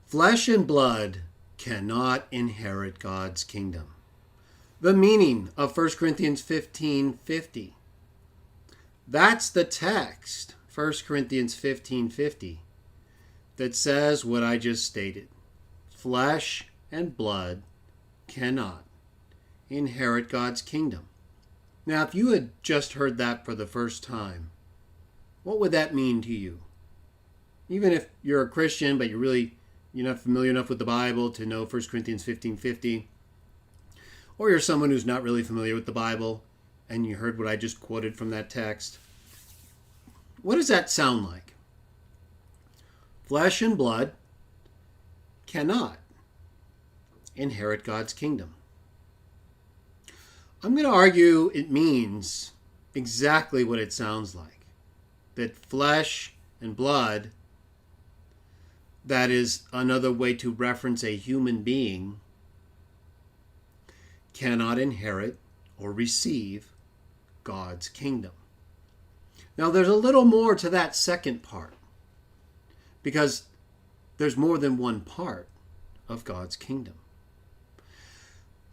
Flesh and blood cannot inherit God's kingdom. The meaning of 1 Corinthians 15:50. That's the text, 1 Corinthians 15:50, that says what I just stated. Flesh and blood cannot inherit God's kingdom. Now, if you had just heard that for the first time, what would that mean to you? Even if you're a Christian, but you're not familiar enough with the Bible to know 1 Corinthians 15:50, or you're someone who's not really familiar with the Bible and you heard what I just quoted from that text, what does that sound like? Flesh and blood cannot inherit God's kingdom. I'm going to argue it means exactly what it sounds like. That flesh and blood, that is another way to reference a human being, cannot inherit or receive God's kingdom. Now, there's a little more to that second part, because there's more than one part of God's kingdom.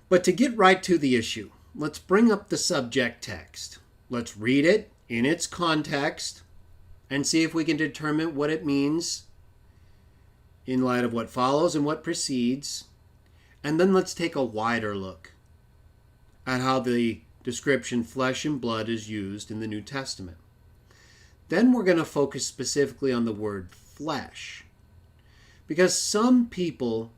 But to get right to the issue, let's bring up the subject text. Let's read it in its context and see if we can determine what it means in light of what follows and what precedes. And then let's take a wider look at how the description flesh and blood is used in the New Testament. Then we're going to focus specifically on the word flesh. Because some people,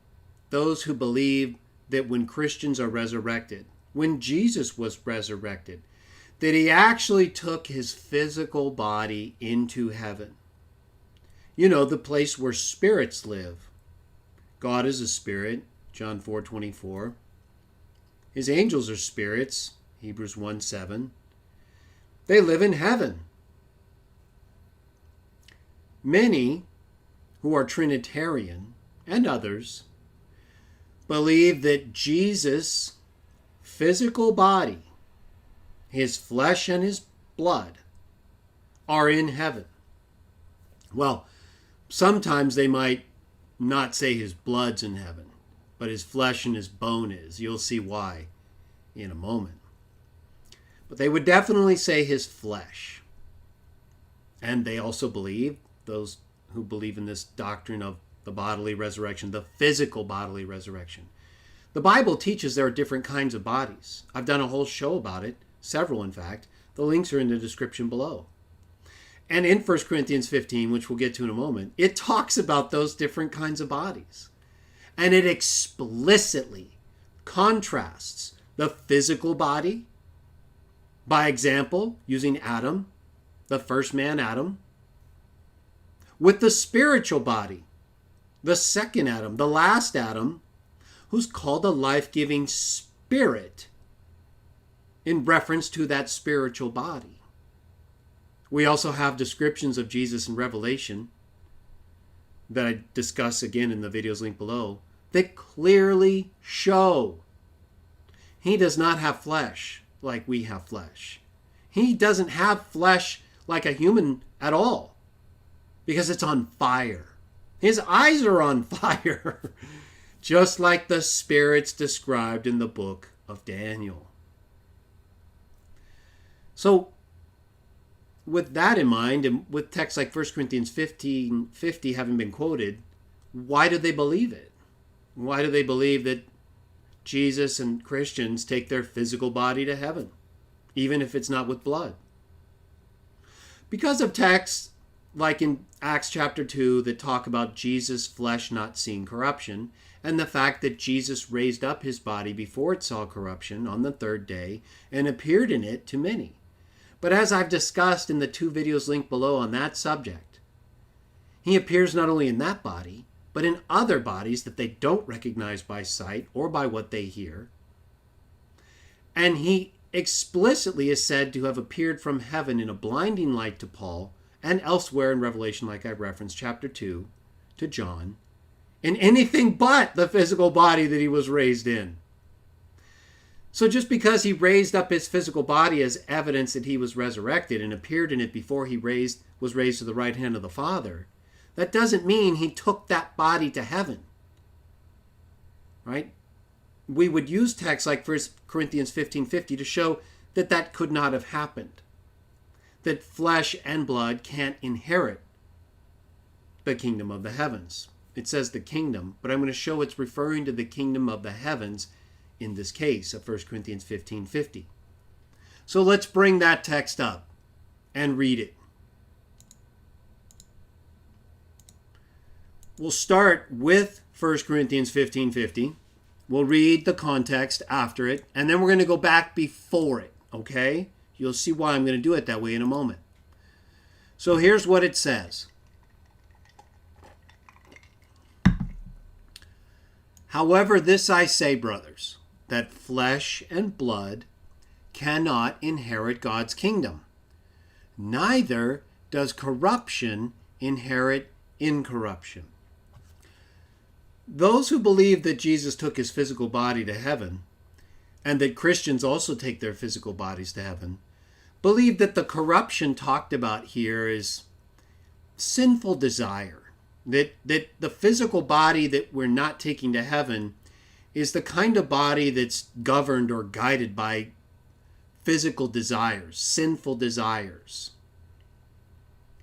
those who believe that when Christians are resurrected, when Jesus was resurrected, that he actually took his physical body into heaven. You know, the place where spirits live. God is a spirit, John 4:24. His angels are spirits, Hebrews 1:7. They live in heaven. Many who are Trinitarian, and others, believe that Jesus' physical body, his flesh and his blood, are in heaven. Well, sometimes they might not say his blood's in heaven, but his flesh and his bone is. You'll see why in a moment. But they would definitely say his flesh. And they also believe, those who believe in this doctrine of the bodily resurrection, the physical bodily resurrection. The Bible teaches there are different kinds of bodies. I've done a whole show about it, several in fact. The links are in the description below. And in 1 Corinthians 15, which we'll get to in a moment, it talks about those different kinds of bodies. And it explicitly contrasts the physical body, by example, using Adam, the first man Adam, with the spiritual body, the second Adam, the last Adam, who's called a life-giving spirit in reference to that spiritual body. We also have descriptions of Jesus in Revelation that I discuss again in the videos linked below that clearly show he does not have flesh like we have flesh. He doesn't have flesh like a human at all because it's on fire. His eyes are on fire, just like the spirits described in the book of Daniel. So, with that in mind, and with texts like 1 Corinthians 15:50 having been quoted, why do they believe it? Why do they believe that Jesus and Christians take their physical body to heaven, even if it's not with blood? Because of texts like in Acts chapter 2 that talk about Jesus' flesh not seeing corruption, and the fact that Jesus raised up his body before it saw corruption on the third day and appeared in it to many. But as I've discussed in the 2 videos linked below on that subject, he appears not only in that body, but in other bodies that they don't recognize by sight or by what they hear. And he explicitly is said to have appeared from heaven in a blinding light to Paul and elsewhere in Revelation, like I referenced, chapter 2, to John, in anything but the physical body that he was raised in. So just because he raised up his physical body as evidence that he was resurrected and appeared in it before he was raised to the right hand of the Father, that doesn't mean he took that body to heaven. right? We would use texts like 1 Corinthians 15:50 to show that that could not have happened. That flesh and blood can't inherit the kingdom of the heavens. It says the kingdom, but I'm going to show it's referring to the kingdom of the heavens in this case of 1 Corinthians 15:50. So let's bring that text up and read it. We'll start with 1 Corinthians 15:50. We'll read the context after it, and then we're going to go back before it, okay? You'll see why I'm going to do it that way in a moment. So here's what it says. However, this I say, brothers, that flesh and blood cannot inherit God's kingdom. Neither does corruption inherit incorruption. Those who believe that Jesus took his physical body to heaven, and that Christians also take their physical bodies to heaven, believe that the corruption talked about here is sinful desire. That the physical body that we're not taking to heaven is the kind of body that's governed or guided by physical desires, sinful desires.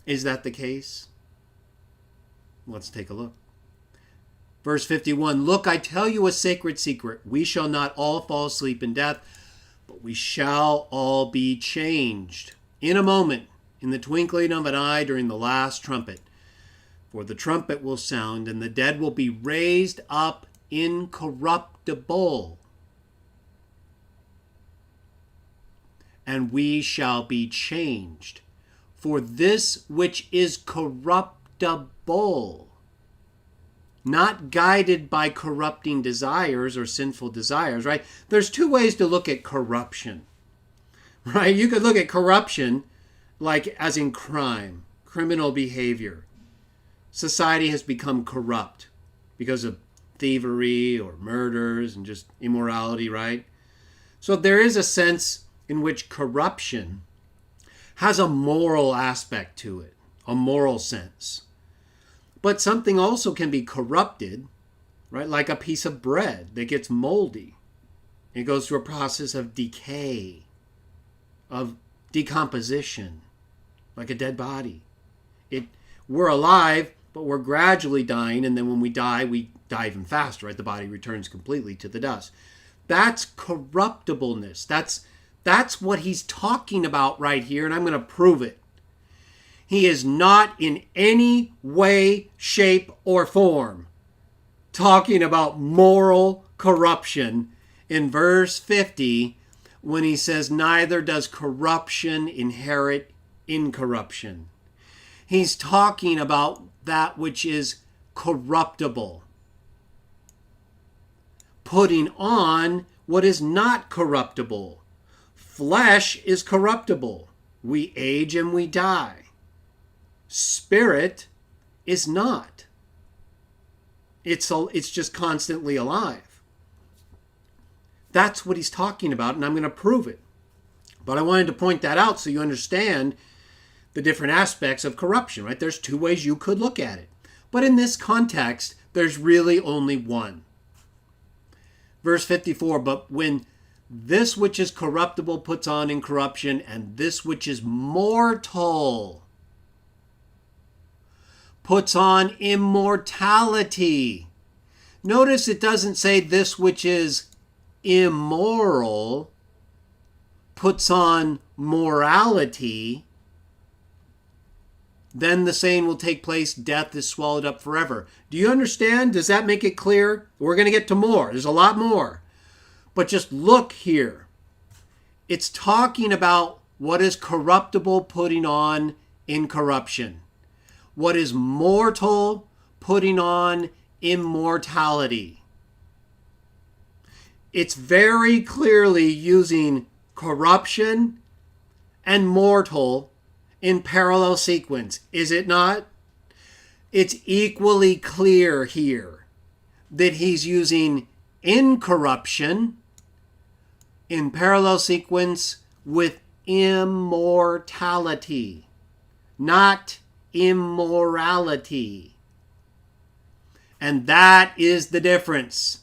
Is that the case? Let's take a look. Verse 51, look, I tell you a sacred secret. We shall not all fall asleep in death, but we shall all be changed in a moment, in the twinkling of an eye during the last trumpet. For the trumpet will sound, and the dead will be raised up incorruptible. And we shall be changed. For this which is corruptible, not guided by corrupting desires or sinful desires, right? There's two ways to look at corruption, right? You could look at corruption like as in crime, criminal behavior. Society has become corrupt because of thievery or murders and just immorality, right? So there is a sense in which corruption has a moral aspect to it, a moral sense. But something also can be corrupted, right? Like a piece of bread that gets moldy. It goes through a process of decay, of decomposition, like a dead body. We're alive, but we're gradually dying, and then when we die even faster, right? The body returns completely to the dust. That's corruptibleness. That's what he's talking about right here, and I'm going to prove it. He is not in any way, shape, or form talking about moral corruption in verse 50 when he says, neither does corruption inherit incorruption. He's talking about that which is corruptible, putting on what is not corruptible. Flesh is corruptible. We age and we die. Spirit is not. It's just constantly alive. That's what he's talking about, and I'm going to prove it. But I wanted to point that out so you understand the different aspects of corruption, right? There's two ways you could look at it. But in this context, there's really only one. Verse 54, but when this which is corruptible puts on incorruption, and this which is mortal puts on immortality. Notice it doesn't say this which is immoral puts on morality. Then the saying will take place, death is swallowed up forever. Do you understand? Does that make it clear? We're going to get to more. There's a lot more. But just look here. It's talking about what is corruptible putting on incorruption. What is mortal putting on immortality. It's very clearly using corruption and mortal in parallel sequence, is it not? It's equally clear here that he's using incorruption in parallel sequence with immortality, not immorality. And that is the difference.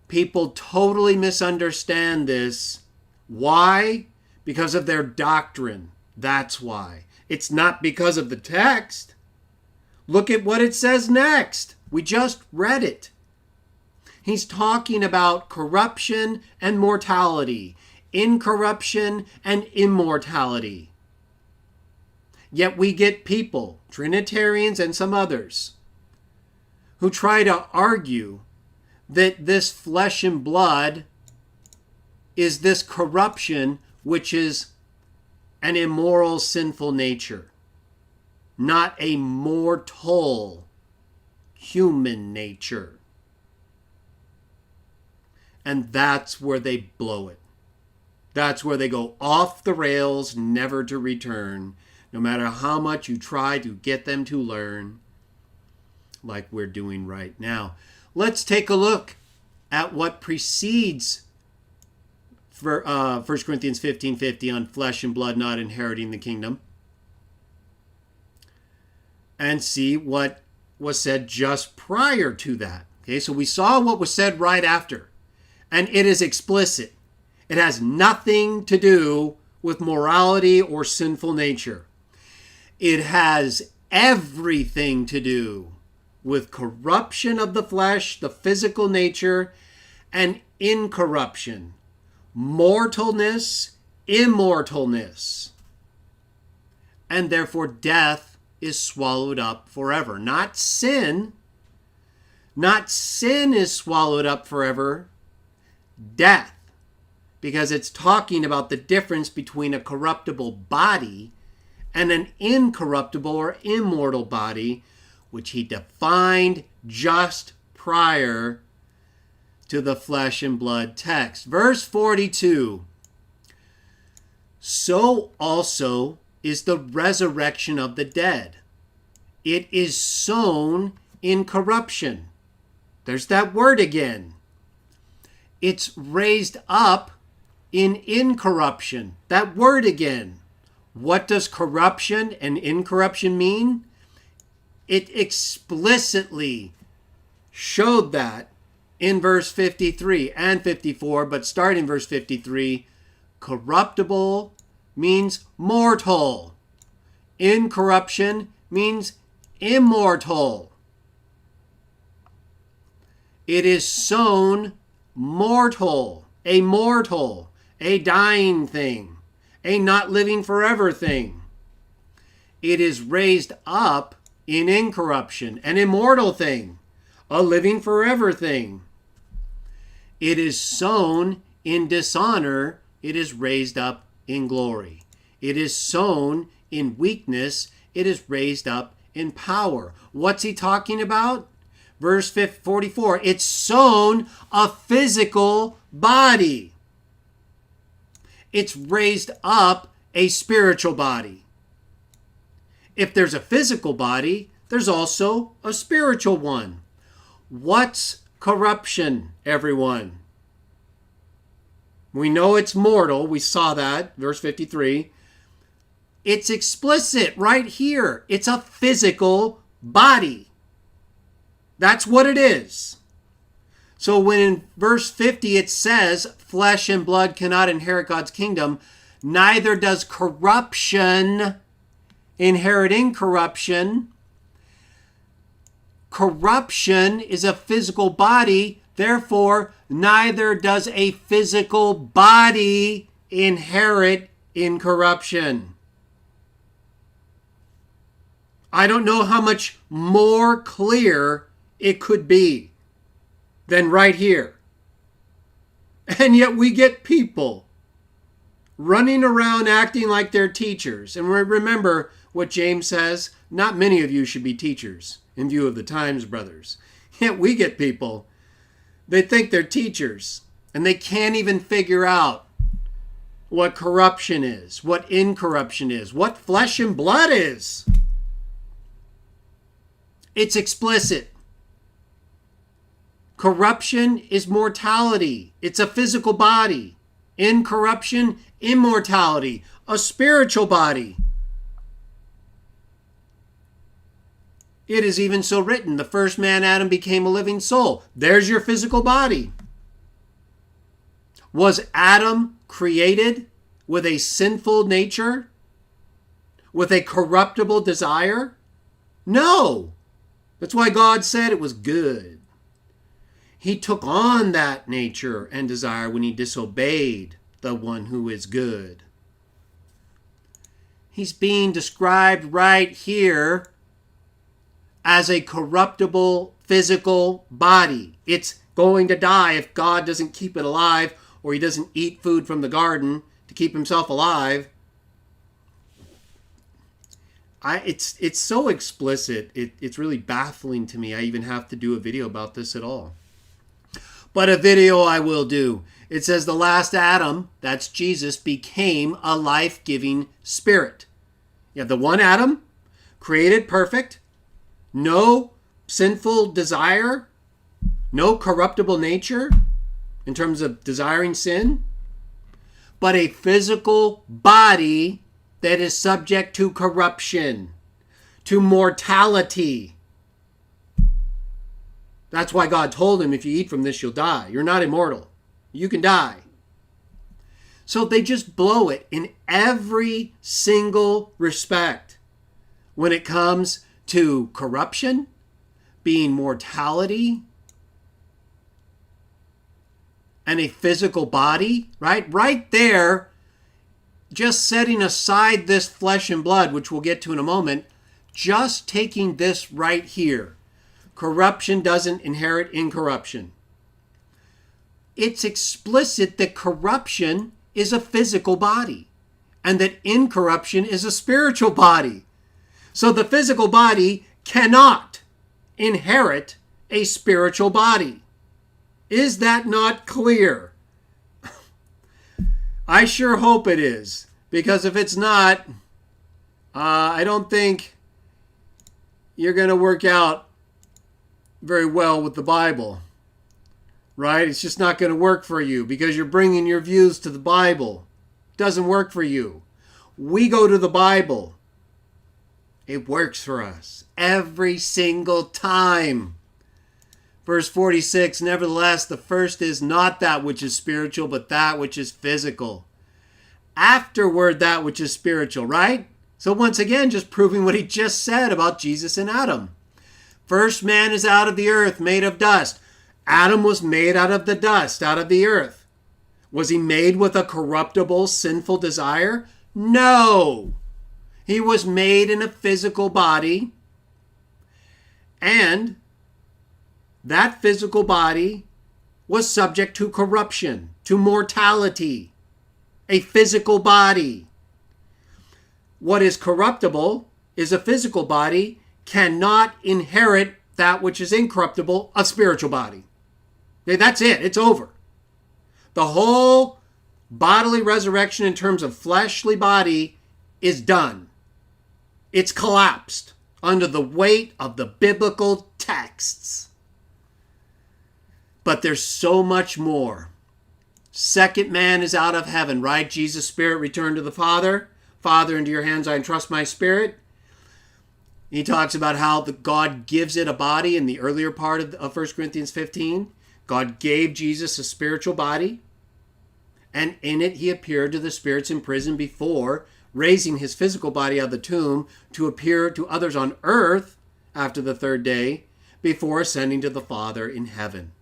People totally misunderstand this. Why? Because of their doctrine. That's why. It's not because of the text. Look at what it says next. We just read it. He's talking about corruption and mortality, incorruption and immortality. Yet we get people, Trinitarians and some others, who try to argue that this flesh and blood is this corruption, which is an immoral, sinful nature, not a mortal human nature. And that's where they blow it. That's where they go off the rails, never to return, no matter how much you try to get them to learn, like we're doing right now. Let's take a look at what precedes 1 Corinthians 15:50 on flesh and blood not inheriting the kingdom, and see what was said just prior to that. Okay, so we saw what was said right after, and it is explicit. It has nothing to do with morality or sinful nature. It has everything to do with corruption of the flesh, the physical nature, and incorruption, mortalness, immortalness. And therefore death is swallowed up forever. Not sin. Not sin is swallowed up forever. Death. Because it's talking about the difference between a corruptible body and an incorruptible or immortal body, which he defined just prior to the flesh and blood text. Verse 42. So also is the resurrection of the dead. It is sown in corruption. There's that word again. It's raised up in incorruption. That word again. What does corruption and incorruption mean? It explicitly showed that in verse 53 and 54, but start in verse 53. Corruptible means mortal. Incorruption means immortal. It is sown mortal, a dying thing, a not living forever thing. It is raised up in incorruption, an immortal thing, a living forever thing. It is sown in dishonor, it is raised up in glory. It is sown in weakness, it is raised up in power. What's he talking about? Verse 44, it's sown a physical body. It's raised up a spiritual body. If there's a physical body, there's also a spiritual one. What's corruption, everyone? We know it's mortal. We saw that, verse 53. It's explicit right here. It's a physical body. That's what it is. So when in verse 50 it says, flesh and blood cannot inherit God's kingdom, neither does corruption inherit incorruption. Corruption is a physical body, therefore neither does a physical body inherit incorruption. I don't know how much more clear it could be than right here. And yet we get people running around acting like they're teachers. And remember what James says, not many of you should be teachers in view of the times, brothers. Yet we get people, they think they're teachers, and they can't even figure out what corruption is, what incorruption is, what flesh and blood is. It's explicit. Corruption is mortality. It's a physical body. Incorruption, immortality, a spiritual body. It is even so written, the first man, Adam, became a living soul. There's your physical body. Was Adam created with a sinful nature? With a corruptible desire? No. That's why God said it was good. He took on that nature and desire when he disobeyed the one who is good. He's being described right here as a corruptible physical body. It's going to die if God doesn't keep it alive, or he doesn't eat food from the garden to keep himself alive. It's so explicit. It's really baffling to me. I even have to do a video about this at all. But a video I will do. It says the last Adam, that's Jesus, became a life-giving spirit. You have the one Adam, created perfect, no sinful desire, no corruptible nature in terms of desiring sin, but a physical body that is subject to corruption, to mortality. That's why God told him, if you eat from this, you'll die. You're not immortal. You can die. So they just blow it in every single respect when it comes to corruption, being mortality, and a physical body, right? Right there, just setting aside this flesh and blood, which we'll get to in a moment, just taking this right here. Corruption doesn't inherit incorruption. It's explicit that corruption is a physical body and that incorruption is a spiritual body. So the physical body cannot inherit a spiritual body. Is that not clear? I sure hope it is, because if it's not, I don't think you're going to work out very well with the Bible, right? It's just not going to work for you because you're bringing your views to the Bible. It doesn't work for you. We go to the Bible. It works for us every single time. Verse 46, nevertheless, the first is not that which is spiritual, but that which is physical. Afterward, that which is spiritual, right? So once again, just proving what he just said about Jesus and Adam. First man is out of the earth, made of dust. Adam was made out of the dust, out of the earth. Was he made with a corruptible, sinful desire? No. He was made in a physical body, and that physical body was subject to corruption, to mortality, a physical body. What is corruptible is a physical body cannot inherit that which is incorruptible, a spiritual body. Okay, that's it. It's over. The whole bodily resurrection in terms of fleshly body is done. It's collapsed under the weight of the biblical texts. But there's so much more. Second man is out of heaven, right? Jesus' spirit returned to the Father. Father, into your hands I entrust my spirit. He talks about how God gives it a body in the earlier part of 1 Corinthians 15. God gave Jesus a spiritual body, and in it he appeared to the spirits in prison before raising his physical body out of the tomb to appear to others on earth after the third day before ascending to the Father in heaven,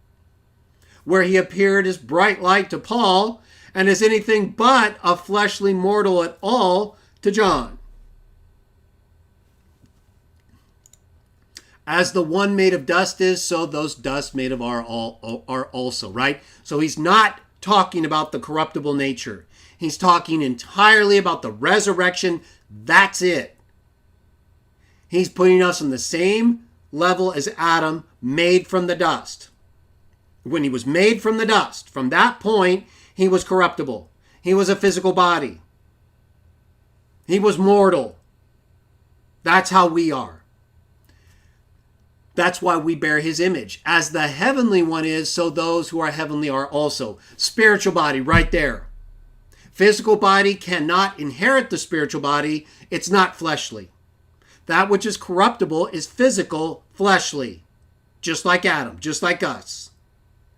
where he appeared as bright light to Paul and as anything but a fleshly mortal at all to John. As the one made of dust is, so those dust made of are also, right? So he's not talking about the corruptible nature. He's talking entirely about the resurrection. That's it. He's putting us on the same level as Adam, made from the dust. When he was made from the dust, from that point, he was corruptible. He was a physical body. He was mortal. That's how we are. That's why we bear his image. As the heavenly one is, so those who are heavenly are also. Spiritual body, right there. Physical body cannot inherit the spiritual body. It's not fleshly. That which is corruptible is physical, fleshly. Just like Adam, just like us.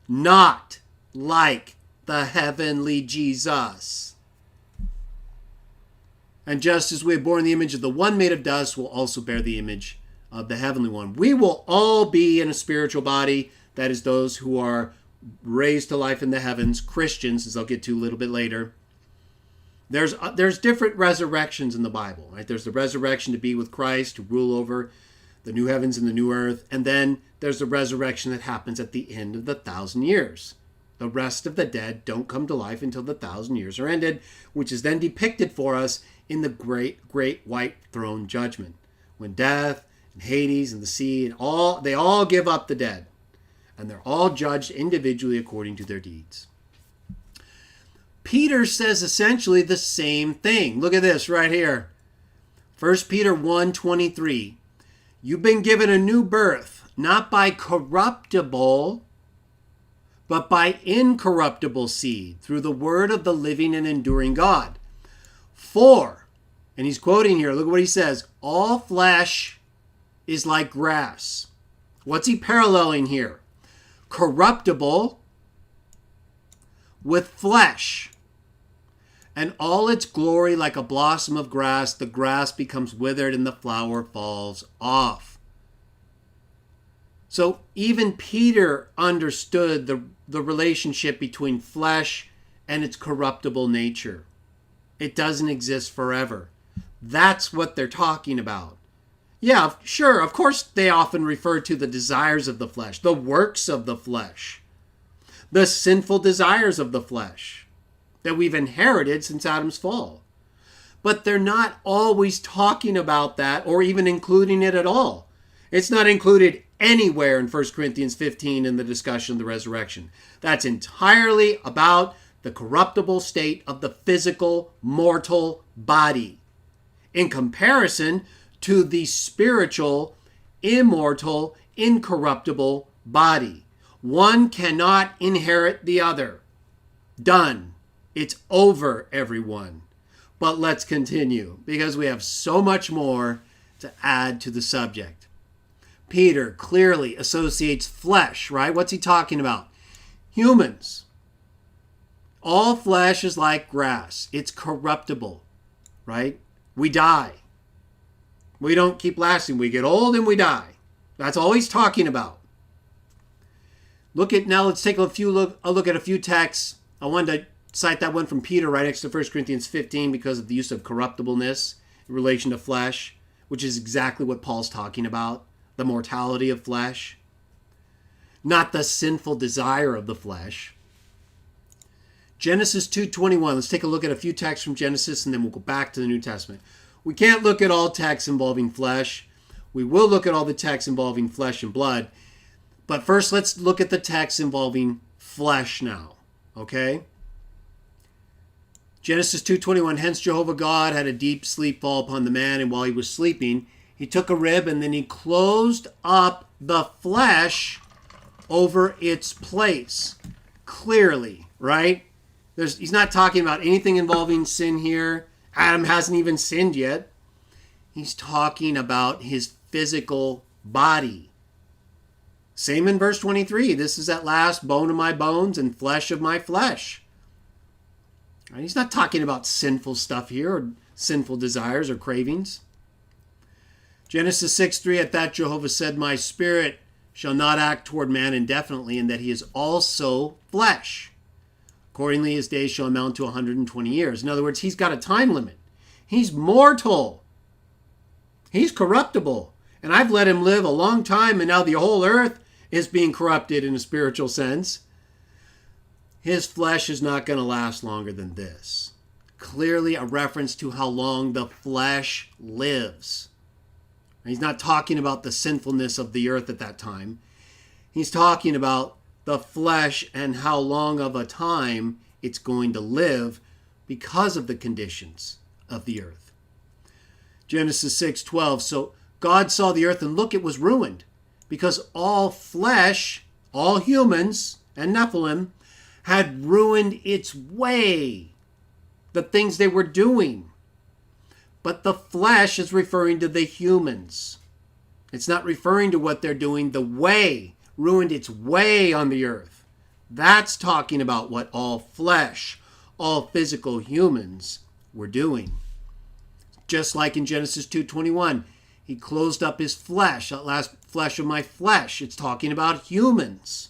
Not like the heavenly Jesus. And just as we have borne the image of the one made of dust, we'll also bear the image of the heavenly one. We will all be in a spiritual body. That is, those who are raised to life in the heavens, Christians, as I'll get to a little bit later. There's different resurrections in the Bible, right? There's the resurrection to be with Christ, to rule over the new heavens and the new earth. And then there's the resurrection that happens at the end of the 1,000 years. The rest of the dead don't come to life until the 1,000 years are ended, which is then depicted for us in the great white throne judgment, when death and Hades and the sea and they all give up the dead, and they're all judged individually according to their deeds. Peter says essentially the same thing. Look at this right here. 1 Peter 1:23. You've been given a new birth, not by corruptible, but by incorruptible seed, through the word of the living and enduring God. For, and he's quoting here, look what he says, all flesh is like grass. What's he paralleling here? Corruptible with flesh, and all its glory like a blossom of grass. The grass becomes withered and the flower falls off. So even Peter understood the relationship between flesh and its corruptible nature. It doesn't exist forever. That's what they're talking about. Yeah, sure, of course they often refer to the desires of the flesh, the works of the flesh, the sinful desires of the flesh that we've inherited since Adam's fall. But they're not always talking about that or even including it at all. It's not included anywhere in 1 Corinthians 15 in the discussion of the resurrection. That's entirely about the corruptible state of the physical, mortal body, in comparison to the spiritual, immortal, incorruptible body. One cannot inherit the other. Done. It's over, everyone. But let's continue, because we have so much more to add to the subject. Peter clearly associates flesh, right? What's he talking about? Humans. All flesh is like grass. It's corruptible, right? We die. We don't keep lasting. We get old and we die. That's all he's talking about. Now let's take a look at a few texts. I wanted to cite that one from Peter right next to 1 Corinthians 15 because of the use of corruptibleness in relation to flesh, which is exactly what Paul's talking about, the mortality of flesh, not the sinful desire of the flesh. Genesis 2:21. Let's take a look at a few texts from Genesis and then we'll go back to the New Testament. We can't look at all texts involving flesh. We will look at all the texts involving flesh and blood. But first, let's look at the texts involving flesh now. Okay? Genesis 2:21. Hence Jehovah God had a deep sleep fall upon the man, and while he was sleeping, he took a rib and then he closed up the flesh over its place. Clearly, right? He's not talking about anything involving sin here. Adam hasn't even sinned yet. He's talking about his physical body. Same in verse 23. This is at last bone of my bones and flesh of my flesh. Right? He's not talking about sinful stuff here or sinful desires or cravings. Genesis 6:3. At that Jehovah said, my spirit shall not act toward man indefinitely, and that he is also flesh. Accordingly, his days shall amount to 120 years. In other words, he's got a time limit. He's mortal. He's corruptible. And I've let him live a long time, and now the whole earth is being corrupted in a spiritual sense. His flesh is not going to last longer than this. Clearly a reference to how long the flesh lives. He's not talking about the sinfulness of the earth at that time. He's talking about the flesh and how long of a time it's going to live because of the conditions of the earth. Genesis 6:12. So God saw the earth and look, it was ruined, because all flesh, all humans and Nephilim, had ruined its way, the things they were doing. But the flesh is referring to the humans. It's not referring to what they're doing. The way ruined its way on the earth. That's talking about what all flesh, all physical humans were doing. Just like in Genesis 2:21, he closed up his flesh, that last flesh of my flesh. It's talking about humans.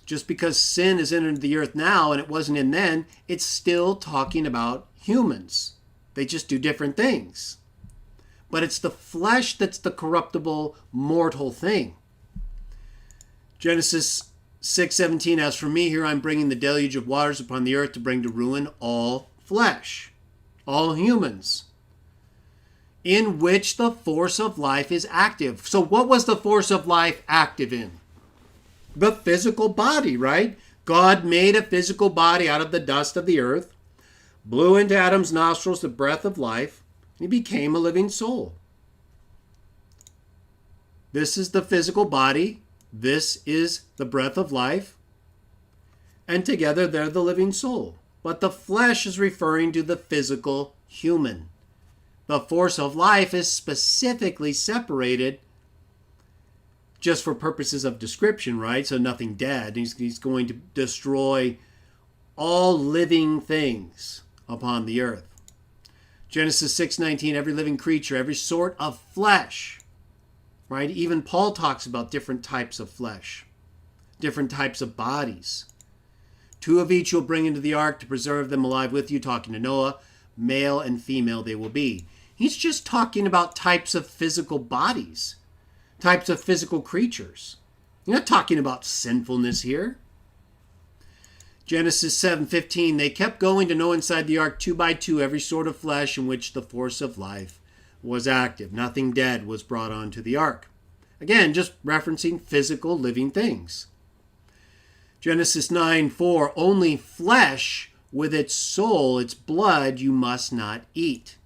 Just because sin has entered the earth now and it wasn't in then, it's still talking about humans. They just do different things. But it's the flesh that's the corruptible, mortal thing. Genesis 6:17, as for me, here I'm bringing the deluge of waters upon the earth to bring to ruin all flesh, all humans, in which the force of life is active. So what was the force of life active in? The physical body, right? God made a physical body out of the dust of the earth, blew into Adam's nostrils the breath of life, and he became a living soul. This is the physical body. This is the breath of life. And together they're the living soul. But the flesh is referring to the physical human. The force of life is specifically separated just for purposes of description, right? So nothing dead. He's going to destroy all living things upon the earth. Genesis 6:19, every living creature, every sort of flesh, right? Even Paul talks about different types of flesh, different types of bodies. 2 of each you'll bring into the ark to preserve them alive with you, talking to Noah. Male and female they will be. He's just talking about types of physical bodies, types of physical creatures. You're not talking about sinfulness here. Genesis 7:15, they kept going to Noah inside the ark 2 by 2, every sort of flesh in which the force of life was active. Nothing dead was brought onto the ark. Again, just referencing physical living things. Genesis 9:4, only flesh with its soul, its blood, you must not eat.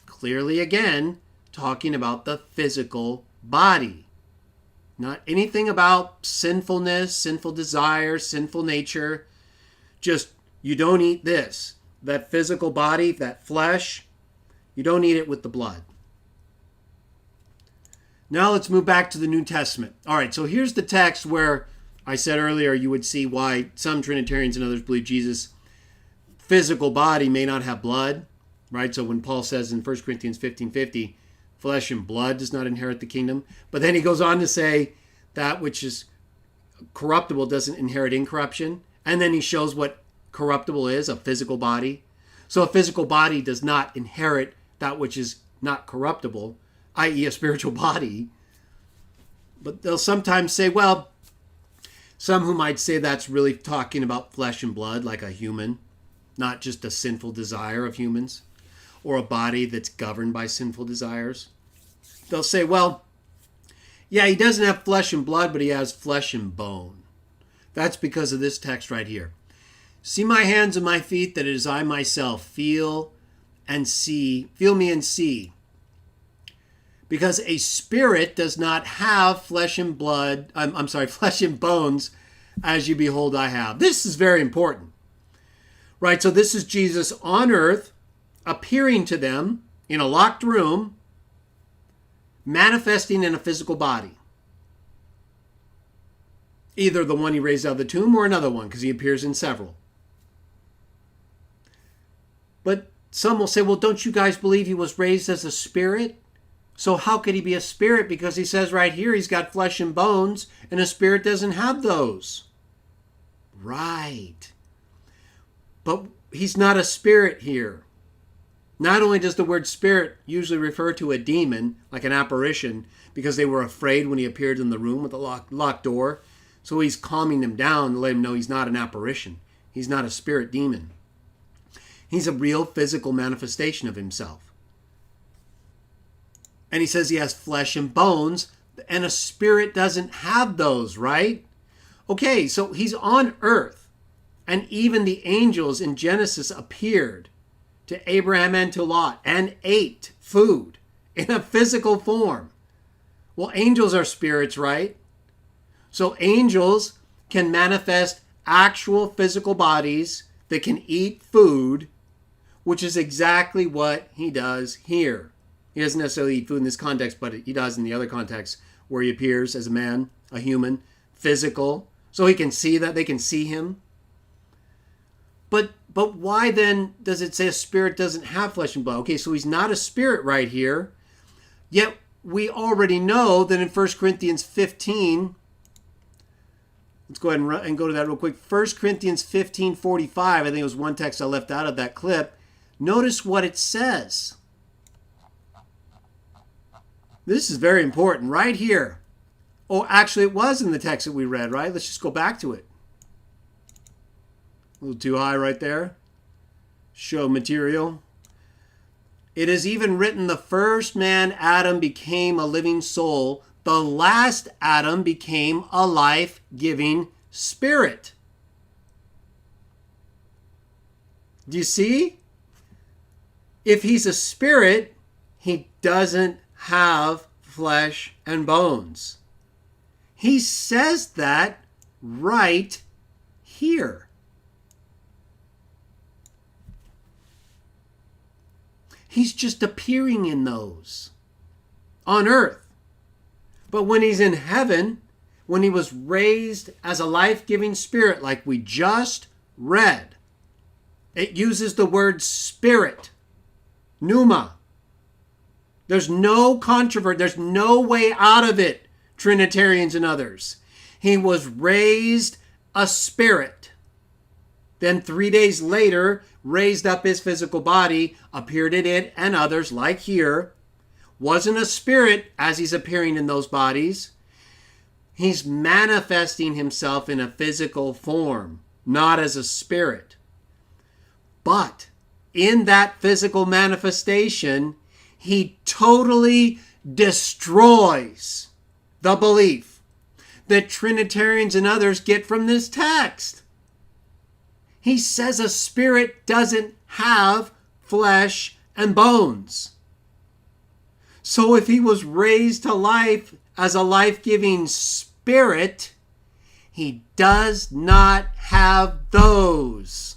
Clearly, again, talking about the physical body. Not anything about sinfulness, sinful desire, sinful nature. Just, you don't eat this. That physical body, that flesh, you don't eat it with the blood. Now let's move back to the New Testament. All right, so here's the text where I said earlier you would see why some Trinitarians and others believe Jesus' physical body may not have blood, right? So when Paul says in 1 Corinthians 15:50, flesh and blood does not inherit the kingdom. But then he goes on to say that which is corruptible doesn't inherit incorruption. And then he shows what corruptible is, a physical body. So a physical body does not inherit that which is not corruptible, i.e. a spiritual body. But they'll sometimes say, well, some who might say that's really talking about flesh and blood, like a human, not just a sinful desire of humans, or a body that's governed by sinful desires. They'll say, well, yeah, he doesn't have flesh and blood, but he has flesh and bone. That's because of this text right here. See my hands and my feet, that it is I myself. Feel and see. Feel me and see. Because a spirit does not have flesh and blood, flesh and bones, as you behold I have. This is very important. Right, so this is Jesus on earth, appearing to them in a locked room, manifesting in a physical body. Either the one he raised out of the tomb or another one, because he appears in several. But some will say, well, don't you guys believe he was raised as a spirit? So how could he be a spirit? Because he says right here he's got flesh and bones, and a spirit doesn't have those. Right. But he's not a spirit here. Not only does the word spirit usually refer to a demon, like an apparition, because they were afraid when he appeared in the room with the locked door. So he's calming them down to let them know he's not an apparition. He's not a spirit demon. He's a real physical manifestation of himself. And he says he has flesh and bones, and a spirit doesn't have those, right? Okay, so he's on earth, and even the angels in Genesis appeared to Abraham and to Lot and ate food in a physical form. Well, angels are spirits, right? So angels can manifest actual physical bodies that can eat food, which is exactly what he does here. He doesn't necessarily eat food in this context, but he does in the other context where he appears as a man, a human, physical, So he can see that, they can see him. But why then does it say a spirit doesn't have flesh and blood? Okay, so he's not a spirit right here. Yet we already know that in 1 Corinthians 15, let's go ahead and go to that real quick. 1 Corinthians 15:45, I think it was one text I left out of that clip. Notice what it says. This is very important right here. Oh, actually it was in the text that we read, right? Let's just go back to it. A little too high right there. Show material. It is even written, the first man, Adam, became a living soul. The last Adam became a life-giving spirit. Do you see? If he's a spirit, he doesn't have flesh and bones. He says that right here. He's just appearing in those on earth. But when he's in heaven, when he was raised as a life-giving spirit, like we just read, it uses the word spirit, pneuma. There's no controversy. There's no way out of it, Trinitarians and others. He was raised a spirit. Then 3 days later, raised up his physical body, appeared in it and others, like here. Wasn't a spirit as he's appearing in those bodies. He's manifesting himself in a physical form, not as a spirit. But in that physical manifestation, he totally destroys the belief that Trinitarians and others get from this text. He says a spirit doesn't have flesh and bones. So if he was raised to life as a life-giving spirit, he does not have those.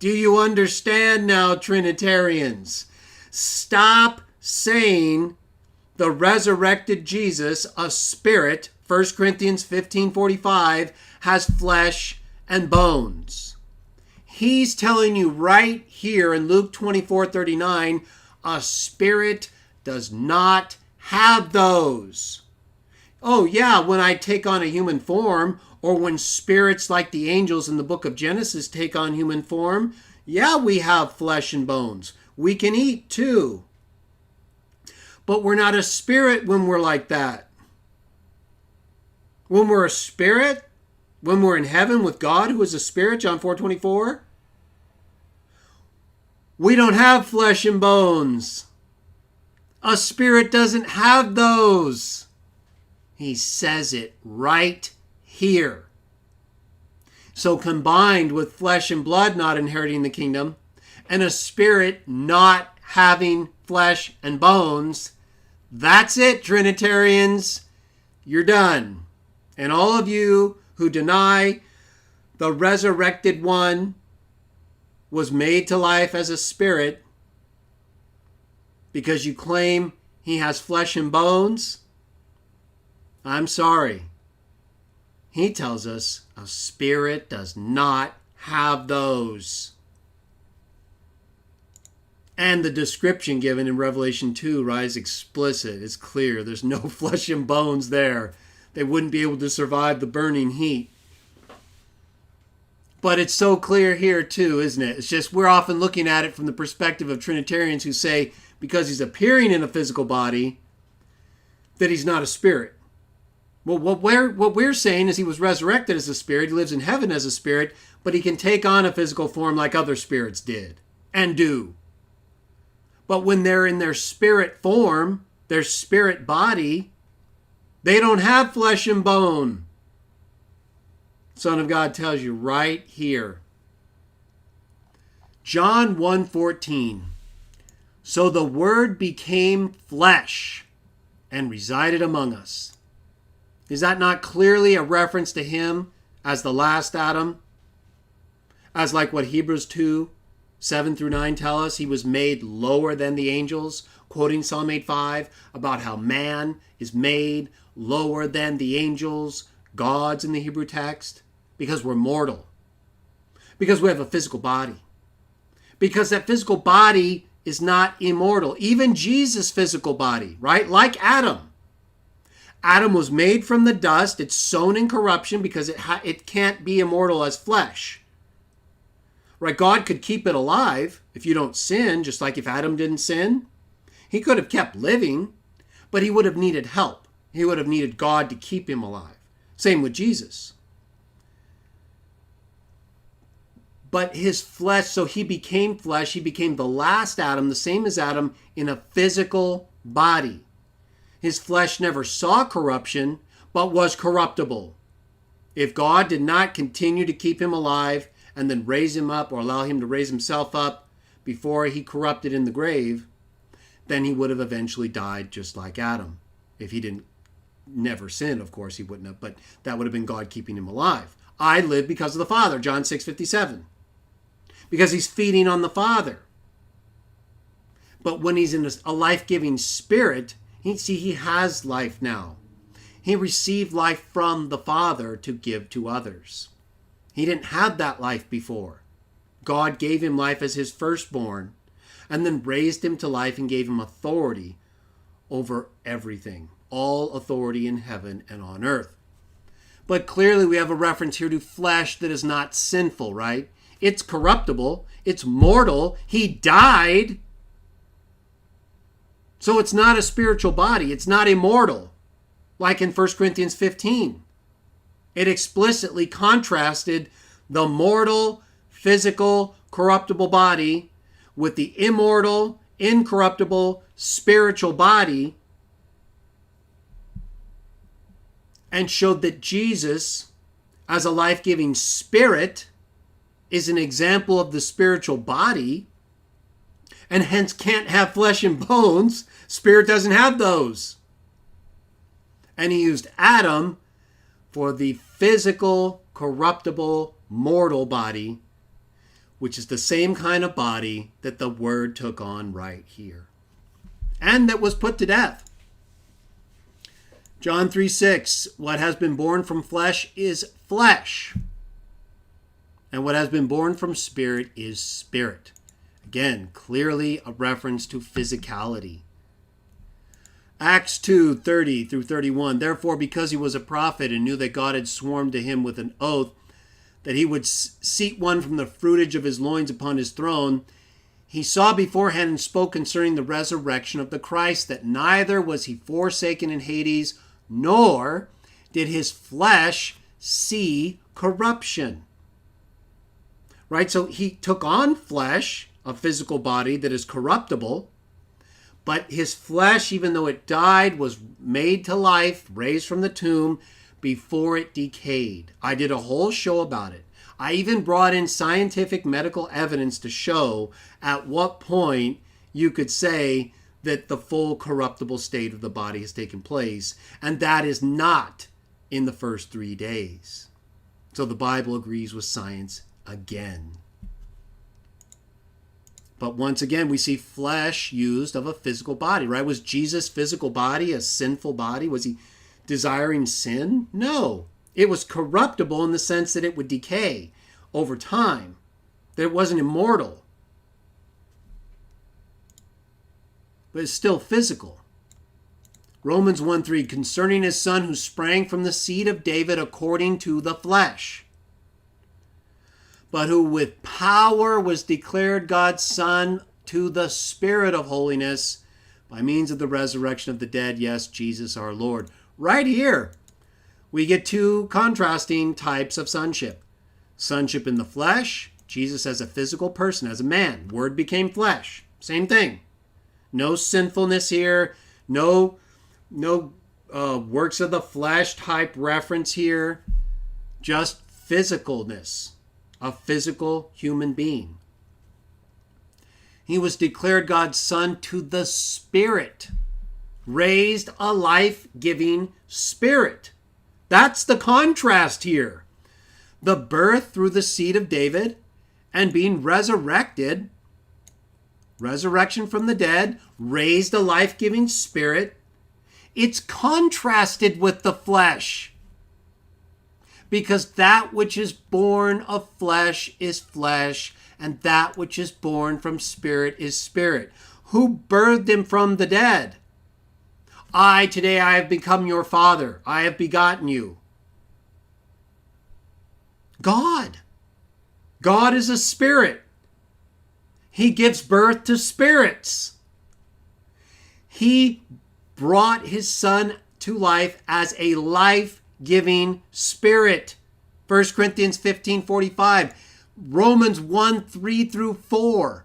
Do you understand now, Trinitarians? Stop saying the resurrected Jesus, a spirit, 1 Corinthians 15:45, has flesh and bones. He's telling you right here in Luke 24:39, a spirit does not have those. Oh yeah, when I take on a human form, or when spirits like the angels in the book of Genesis take on human form, yeah, we have flesh and bones. We can eat too. But we're not a spirit when we're like that. When we're a spirit, when we're in heaven with God, who is a spirit, John 4:24, we don't have flesh and bones. A spirit doesn't have those. He says it right here. So combined with flesh and blood not inheriting the kingdom, and a spirit not having flesh and bones, that's it, Trinitarians. You're done. And all of you who deny the resurrected one was made to life as a spirit because you claim he has flesh and bones, I'm sorry. He tells us a spirit does not have those. And the description given in Revelation 2, right, is explicit. It's clear. There's no flesh and bones there. They wouldn't be able to survive the burning heat. But it's so clear here too, isn't it? It's just we're often looking at it from the perspective of Trinitarians who say because he's appearing in a physical body that he's not a spirit. Well, what we're saying is he was resurrected as a spirit. He lives in heaven as a spirit, but he can take on a physical form like other spirits did and do. But when they're in their spirit form, their spirit body, they don't have flesh and bone. Son of God tells you right here. John 1:14. So the Word became flesh and resided among us. Is that not clearly a reference to him as the last Adam? As like what Hebrews 2:7-9 tell us, he was made lower than the angels, quoting Psalm 8:5 about how man is made lower than the angels. gods in the Hebrew text? Because we're mortal. Because we have a physical body. Because that physical body is not immortal. Even Jesus' physical body, right? Like Adam. Adam was made from the dust. It's sown in corruption because it can't be immortal as flesh. Right? God could keep it alive if you don't sin, just like if Adam didn't sin. He could have kept living, but he would have needed help. He would have needed God to keep him alive. Same with Jesus. But his flesh, so he became flesh. He became the last Adam, the same as Adam, in a physical body. His flesh never saw corruption, but was corruptible. If God did not continue to keep him alive and then raise him up or allow him to raise himself up before he corrupted in the grave, then he would have eventually died just like Adam. If he didn't never sin, of course he wouldn't have, but that would have been God keeping him alive. I live because of the Father, John 6:57. Because he's feeding on the Father. But when he's in a life-giving spirit, he has life now. He received life from the Father to give to others. He didn't have that life before. God gave him life as his firstborn and then raised him to life and gave him authority over everything. All authority in heaven and on earth. But clearly we have a reference here to flesh that is not sinful, right? It's corruptible. It's mortal. He died. So it's not a spiritual body. It's not immortal. Like in 1 Corinthians 15. It explicitly contrasted the mortal, physical, corruptible body with the immortal, incorruptible, spiritual body and showed that Jesus, as a life-giving spirit, is an example of the spiritual body and hence can't have flesh and bones. Spirit doesn't have those. And he used Adam for the physical, corruptible, mortal body, which is the same kind of body that the Word took on right here and that was put to death. John 3:6, what has been born from flesh is flesh. And what has been born from spirit is spirit. Again, clearly a reference to physicality. Acts 2:30 through 31. Therefore, because he was a prophet and knew that God had sworn to him with an oath that he would seat one from the fruitage of his loins upon his throne, he saw beforehand and spoke concerning the resurrection of the Christ, that neither was he forsaken in Hades, nor did his flesh see corruption. Right? So he took on flesh, a physical body that is corruptible, but his flesh, even though it died, was made to life, raised from the tomb before it decayed. I did a whole show about it. I even brought in scientific medical evidence to show at what point you could say that the full corruptible state of the body has taken place, and that is not in the first 3 days. So the Bible agrees with science again. But once again, we see flesh used of a physical body, right? Was Jesus' physical body a sinful body? Was he desiring sin? No. It was corruptible in the sense that it would decay over time, that it wasn't immortal. But it's still physical. Romans 1:3, concerning his son who sprang from the seed of David according to the flesh, but who with power was declared God's Son to the Spirit of holiness by means of the resurrection of the dead, yes, Jesus our Lord. Right here, we get two contrasting types of sonship. Sonship in the flesh, Jesus as a physical person, as a man. Word became flesh. Same thing. No sinfulness here. No works of the flesh type reference here. Just physicalness. A physical human being. He was declared God's Son to the Spirit. Raised a life-giving spirit. That's the contrast here. The birth through the seed of David and being resurrected, resurrection from the dead, raised a life-giving spirit. It's contrasted with the flesh. because that which is born of flesh is flesh, and that which is born from spirit is spirit. Who birthed him from the dead? Today I have become your father. I have begotten you. God. God is a spirit. He gives birth to spirits. He brought his son to life as a life-giving spirit. 1 Corinthians 15:45, Romans 1:3-4,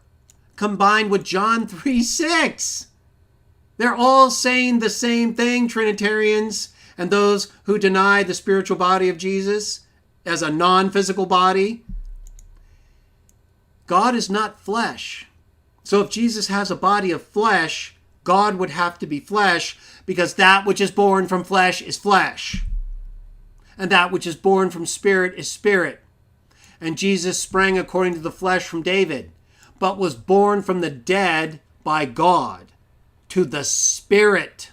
combined with John 3:6. They're all saying the same thing, Trinitarians, and those who deny the spiritual body of Jesus as a non-physical body. God is not flesh. So if Jesus has a body of flesh, God would have to be flesh, because that which is born from flesh is flesh. And that which is born from spirit is spirit. And Jesus sprang according to the flesh from David, but was born from the dead by God to the spirit.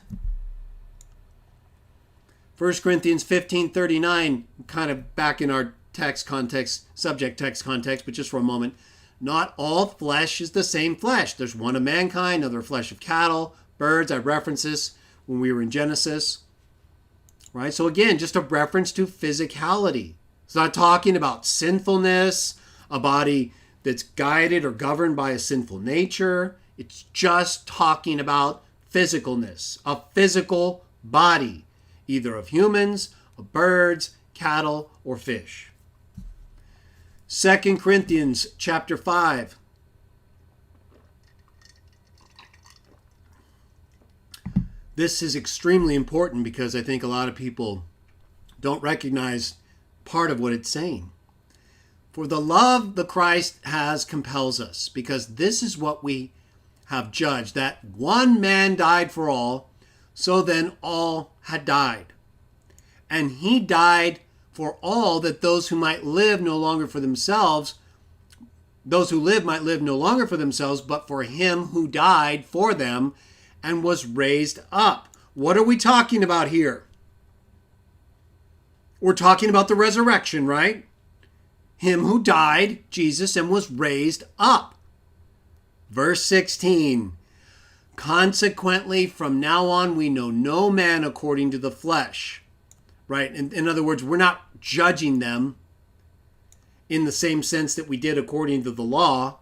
1 Corinthians 15:39, kind of back in our text context, subject text context, but just for a moment. Not all flesh is the same flesh. There's one of mankind, other flesh of cattle, birds. I referenced this when we were in Genesis. Right? So again, just a reference to physicality. It's not talking about sinfulness, a body that's guided or governed by a sinful nature. It's just talking about physicalness, a physical body, either of humans, of birds, cattle, or fish. 2 Corinthians chapter 5. This is extremely important because I think a lot of people don't recognize part of what it's saying. For the love the Christ has compels us, because this is what we have judged, that one man died for all, so then all had died. And he died for all, that those who might live no longer for themselves, those who live might live no longer for themselves, but for him who died for them and was raised up. What are we talking about here? We're talking about the resurrection, right? Him who died, Jesus, and was raised up. Verse 16, consequently, from now on, we know no man according to the flesh. Right? In other words, we're not judging them in the same sense that we did according to the law,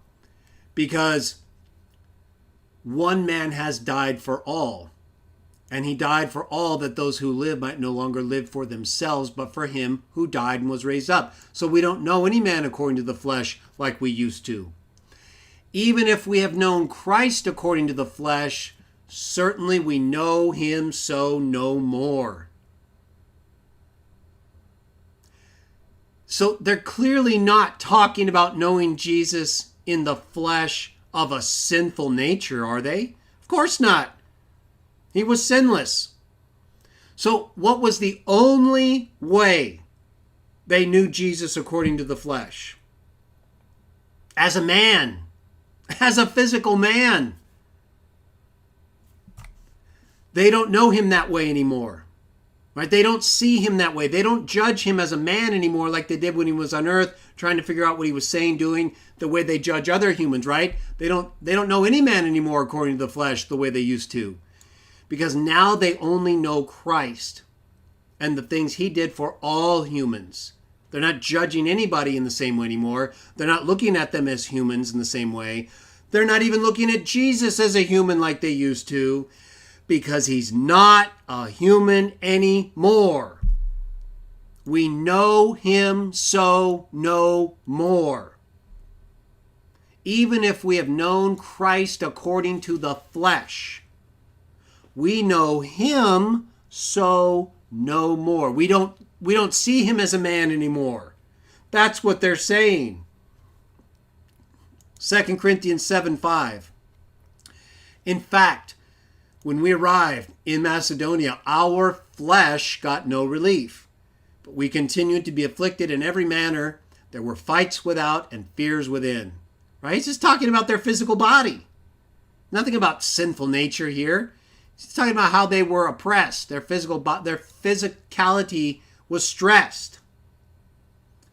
because one man has died for all. And he died for all, that those who live might no longer live for themselves, but for him who died and was raised up. So we don't know any man according to the flesh like we used to. Even if we have known Christ according to the flesh, certainly we know him so no more. So they're clearly not talking about knowing Jesus in the flesh of a sinful nature, are they? Of course not. He was sinless. So what was the only way they knew Jesus according to the flesh? As a man, as a physical man. They don't know him that way anymore. Right? They don't see him that way. They don't judge him as a man anymore like they did when he was on earth, trying to figure out what he was saying, doing, the way they judge other humans, right? They don't know any man anymore according to the flesh the way they used to. Because now they only know Christ and the things he did for all humans. They're not judging anybody in the same way anymore. They're not looking at them as humans in the same way. They're not even looking at Jesus as a human like they used to, because he's not a human anymore. We know him so no more. Even if we have known Christ according to the flesh, we know him so no more. We don't see him as a man anymore. That's what they're saying. 2 Corinthians 7:5. In fact, when we arrived in Macedonia, our flesh got no relief, but we continued to be afflicted in every manner. There were fights without and fears within. Right? He's just talking about their physical body. Nothing about sinful nature here. He's talking about how they were oppressed. Their physicality was stressed.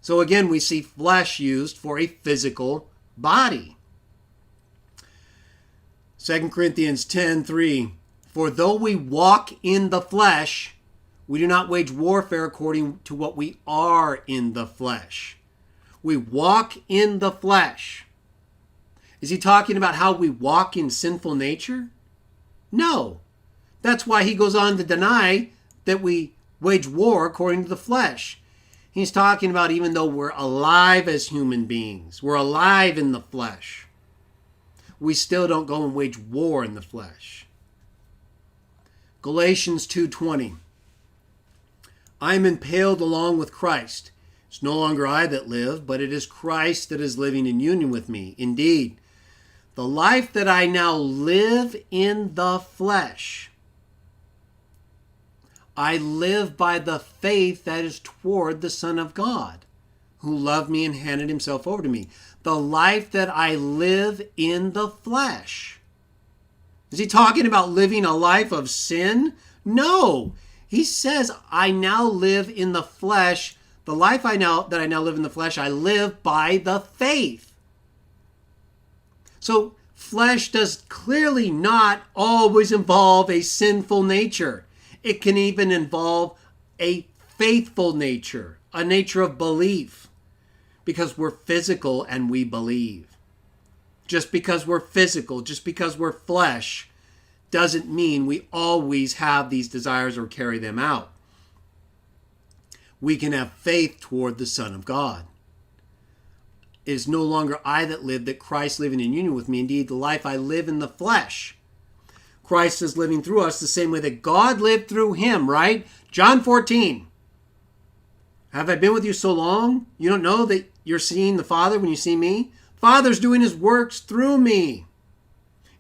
So again, we see flesh used for a physical body. 2 Corinthians 10:3, for though we walk in the flesh, we do not wage warfare according to what we are in the flesh. We walk in the flesh. Is he talking about how we walk in sinful nature? No. That's why he goes on to deny that we wage war according to the flesh. He's talking about even though we're alive as human beings, we're alive in the flesh, we still don't go and wage war in the flesh. Galatians 2:20, I am impaled along with Christ. It's no longer I that live, but it is Christ that is living in union with me. Indeed, the life that I now live in the flesh, I live by the faith that is toward the Son of God, who loved me and handed himself over to me. The life that I live in the flesh. Is he talking about living a life of sin? No. He says, I now live in the flesh. The life that I now live in the flesh, I live by the faith. So flesh does clearly not always involve a sinful nature. It can even involve a faithful nature, a nature of belief, because we're physical and we believe. Just because we're physical, just because we're flesh, doesn't mean we always have these desires or carry them out. We can have faith toward the Son of God. It is no longer I that live, that Christ living in union with me. Indeed, the life I live in the flesh, Christ is living through us the same way that God lived through him, right? John 14. Have I been with you so long? You don't know that you're seeing the Father when you see me? Father's doing his works through me.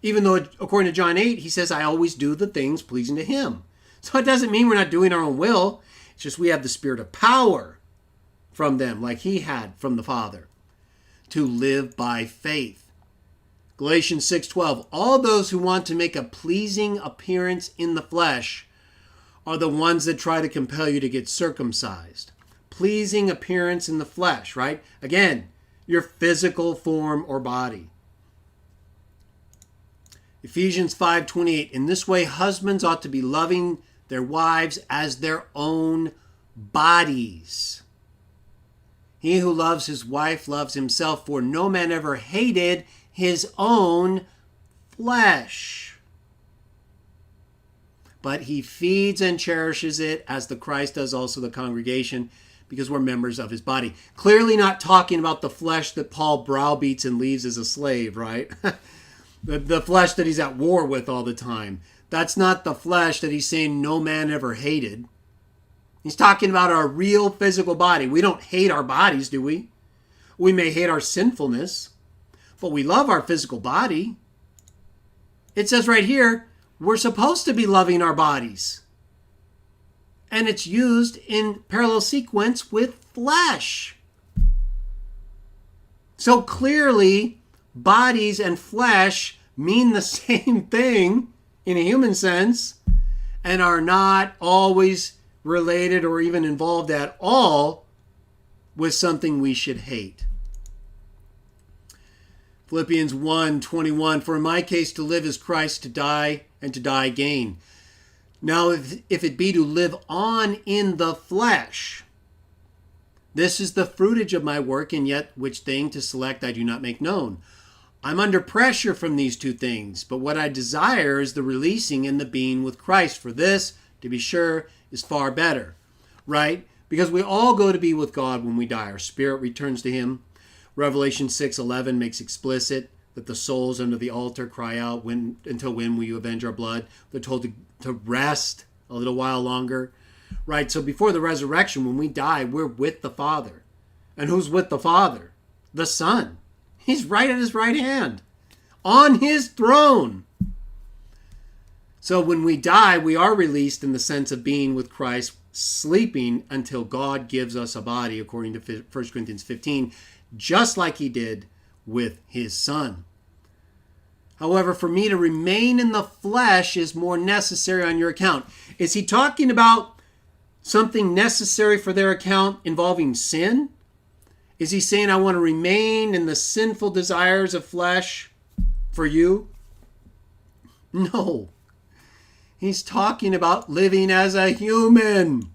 Even though, according to John 8, he says, I always do the things pleasing to him. So it doesn't mean we're not doing our own will. It's just we have the spirit of power from them, like he had from the Father, to live by faith. Galatians 6:12, all those who want to make a pleasing appearance in the flesh are the ones that try to compel you to get circumcised. Pleasing appearance in the flesh, right? Again, your physical form or body. Ephesians 5:28, in this way husbands ought to be loving their wives as their own bodies. He who loves his wife loves himself, for no man ever hated his own flesh, but he feeds and cherishes it as the Christ does also the congregation, because we're members of his body. Clearly not talking about the flesh that Paul browbeats and leaves as a slave, right? the flesh that he's at war with all the time. That's not the flesh that he's saying no man ever hated. He's talking about our real physical body. We don't hate our bodies, do we? We may hate our sinfulness, but we love our physical body. It says right here, we're supposed to be loving our bodies. And it's used in parallel sequence with flesh. So clearly, bodies and flesh mean the same thing in a human sense and are not always related or even involved at all with something we should hate. Philippians 1:21, for in my case to live is Christ, to die and to die gain. Now if it be to live on in the flesh, this is the fruitage of my work, and yet which thing to select I do not make known. I'm under pressure from these two things, but what I desire is the releasing and the being with Christ. For this, to be sure, is far better, right? Because we all go to be with God when we die. Our spirit returns to him. Revelation 6:11 makes explicit that the souls under the altar cry out, until when will you avenge our blood? They're told to rest a little while longer, right? So before the resurrection, when we die, we're with the Father. And who's with the Father? The Son. He's right at his right hand, on his throne. So when we die, we are released in the sense of being with Christ, sleeping until God gives us a body, according to 1 Corinthians 15, just like he did with his Son. However, for me to remain in the flesh is more necessary on your account. Is he talking about something necessary for their account involving sin? Is he saying, I want to remain in the sinful desires of flesh for you? No. He's talking about living as a human.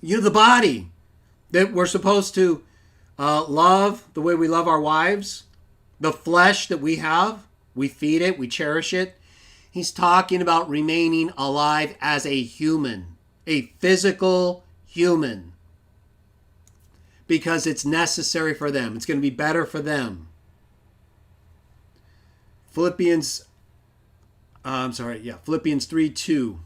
You, the body that we're supposed to love the way we love our wives, the flesh that we have, we feed it, we cherish it. He's talking about remaining alive as a human, a physical human, because it's necessary for them. It's going to be better for them. Philippians 3:2.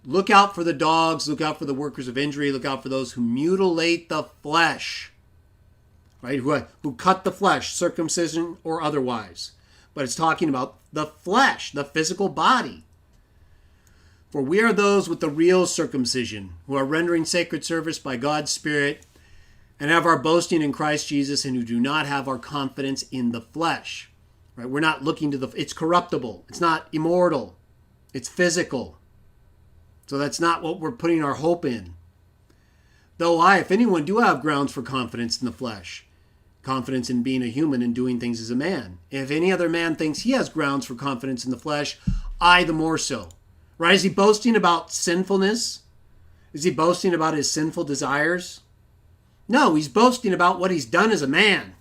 Look out for the dogs, look out for the workers of injury, look out for those who mutilate the flesh. Right? Who cut the flesh, circumcision or otherwise. But it's talking about the flesh, the physical body. For we are those with the real circumcision, who are rendering sacred service by God's Spirit, and have our boasting in Christ Jesus, and who do not have our confidence in the flesh. Right? We're not looking to it's corruptible. It's not immortal. It's physical. So that's not what we're putting our hope in. Though I, if anyone, do have grounds for confidence in the flesh, confidence in being a human and doing things as a man. If any other man thinks he has grounds for confidence in the flesh, I the more so. Right? Is he boasting about sinfulness? Is he boasting about his sinful desires? No, he's boasting about what he's done as a man,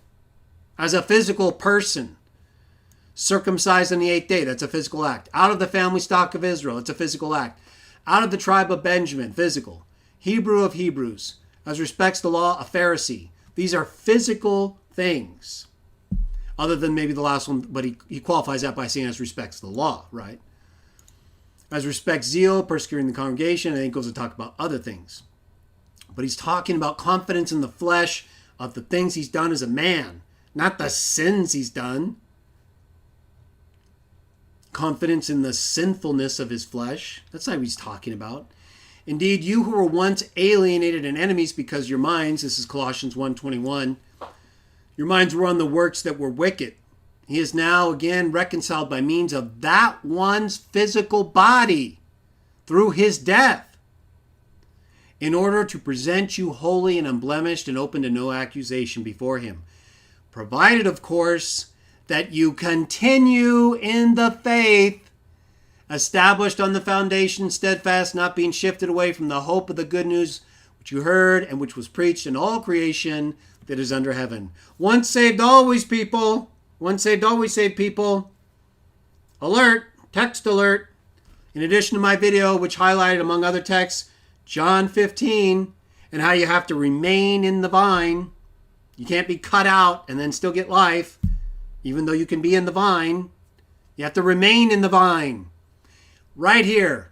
as a physical person. Circumcised on the 8th day, that's a physical act. Out of the family stock of Israel, it's a physical act. Out of the tribe of Benjamin, physical. Hebrew of Hebrews, as respects the law, a Pharisee. These are physical things. Other than maybe the last one, but he qualifies that by saying as respects the law, right? As respects zeal, persecuting the congregation, and then he goes to talk about other things. But he's talking about confidence in the flesh of the things he's done as a man, not the sins he's done. Confidence in the sinfulness of his flesh. That's not what he's talking about. Indeed, you who were once alienated and enemies because your minds, this is Colossians 1:21, your minds were on the works that were wicked. He is now again reconciled by means of that one's physical body through his death, in order to present you holy and unblemished and open to no accusation before him. Provided, of course, that you continue in the faith, established on the foundation, steadfast, not being shifted away from the hope of the good news which you heard and which was preached in all creation that is under heaven. Once saved, always people. Once saved, always saved people. Alert, text alert. In addition to my video, which highlighted, among other texts, John 15, and how you have to remain in the vine. You can't be cut out and then still get life, even though you can be in the vine. You have to remain in the vine. Right here,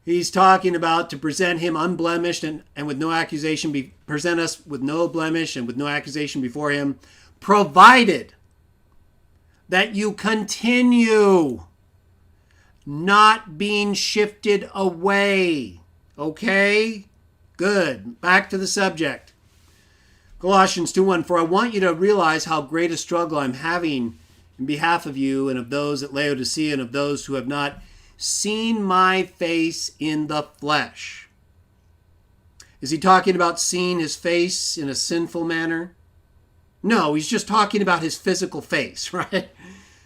he's talking about to present him unblemished and with no accusation, present us with no blemish and with no accusation before him, provided that you continue not being shifted away. Okay? Good. Back to the subject. Galatians 2:1, for I want you to realize how great a struggle I'm having in behalf of you and of those at Laodicea and of those who have not seen my face in the flesh. Is he talking about seeing his face in a sinful manner? No, he's just talking about his physical face, right?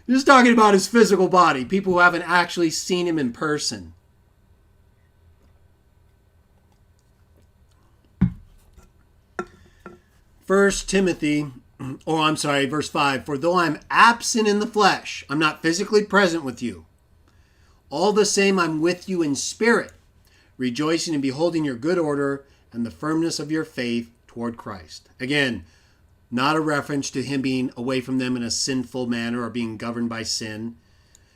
He's just talking about his physical body, people who haven't actually seen him in person. Verse 5, for though I'm absent in the flesh, I'm not physically present with you, all the same I'm with you in spirit, rejoicing and beholding your good order and the firmness of your faith toward Christ. Again, not a reference to him being away from them in a sinful manner or being governed by sin,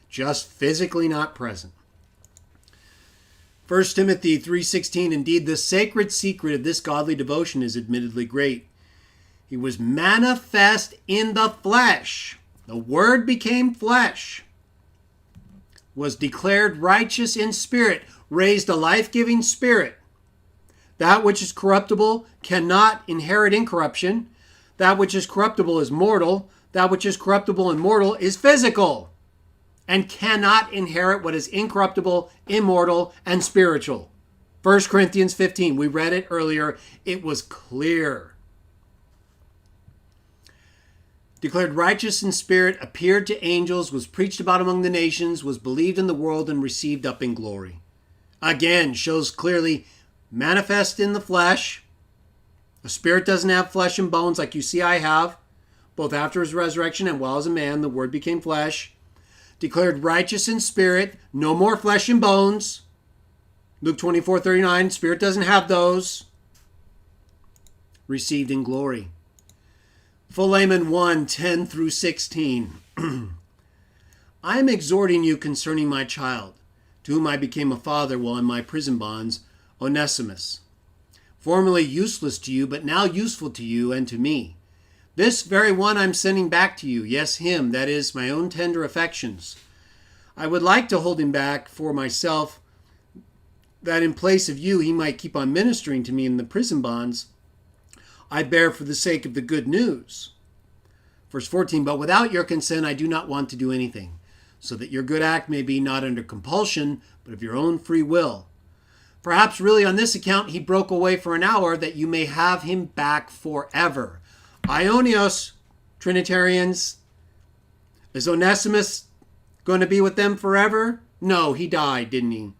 just physically not present. 1 Timothy 3:16, indeed, the sacred secret of this godly devotion is admittedly great. He was manifest in the flesh. The Word became flesh. Was declared righteous in spirit. Raised a life-giving spirit. That which is corruptible cannot inherit incorruption. That which is corruptible is mortal. That which is corruptible and mortal is physical. And cannot inherit what is incorruptible, immortal, and spiritual. 1 Corinthians 15. We read it earlier. It was clear. Declared righteous in spirit, appeared to angels, was preached about among the nations, was believed in the world, and received up in glory. Again, shows clearly manifest in the flesh. A spirit doesn't have flesh and bones like you see I have. Both after his resurrection and while as a man, the word became flesh. Declared righteous in spirit, no more flesh and bones. Luke 24:39, spirit doesn't have those. Received in glory. Philemon 1:10 through 16. I am exhorting you concerning my child, to whom I became a father while in my prison bonds, Onesimus, formerly useless to you, but now useful to you and to me. This very one I'm sending back to you, yes, him, that is, my own tender affections. I would like to hold him back for myself, that in place of you he might keep on ministering to me in the prison bonds I bear for the sake of the good news. Verse 14, but without your consent I do not want to do anything, so that your good act may be not under compulsion, but of your own free will. Perhaps really on this account he broke away for an hour, that you may have him back forever. Ionios, Trinitarians, is Onesimus going to be with them forever? No, he died, didn't he?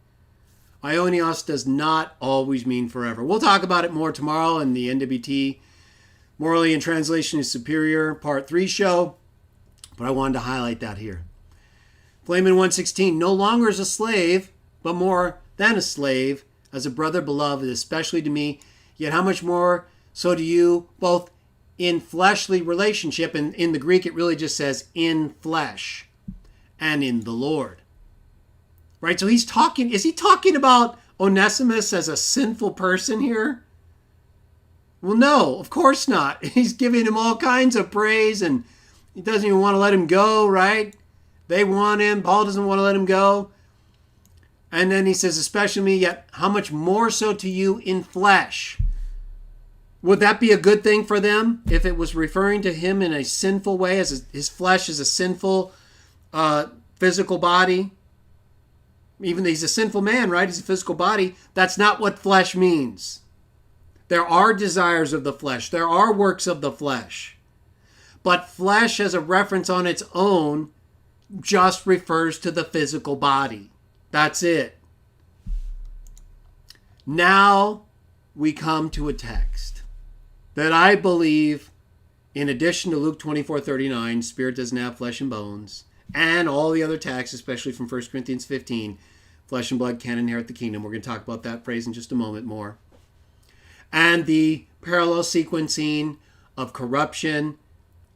Ionios does not always mean forever. We'll talk about it more tomorrow in the NWT Morally and Translation is Superior Part 3 show, but I wanted to highlight that here. Philemon 1:16, no longer as a slave, but more than a slave, as a brother beloved, especially to me, yet how much more so to you, both in fleshly relationship, and in the Greek it really just says in flesh, and in the Lord. Right, so is he talking about Onesimus as a sinful person here? Well, no, of course not. He's giving him all kinds of praise, and he doesn't even want to let him go, right? They want him. Paul doesn't want to let him go. And then he says, especially me, yet how much more so to you in flesh? Would that be a good thing for them if it was referring to him in a sinful way, as his flesh is a sinful physical body? Even though he's a sinful man, right? He's a physical body. That's not what flesh means. There are desires of the flesh. There are works of the flesh. But flesh as a reference on its own just refers to the physical body. That's it. Now we come to a text that I believe, in addition to Luke 24:39, spirit doesn't have flesh and bones, and all the other texts, especially from 1 Corinthians 15, flesh and blood can't inherit the kingdom. We're going to talk about that phrase in just a moment more. And the parallel sequencing of corruption,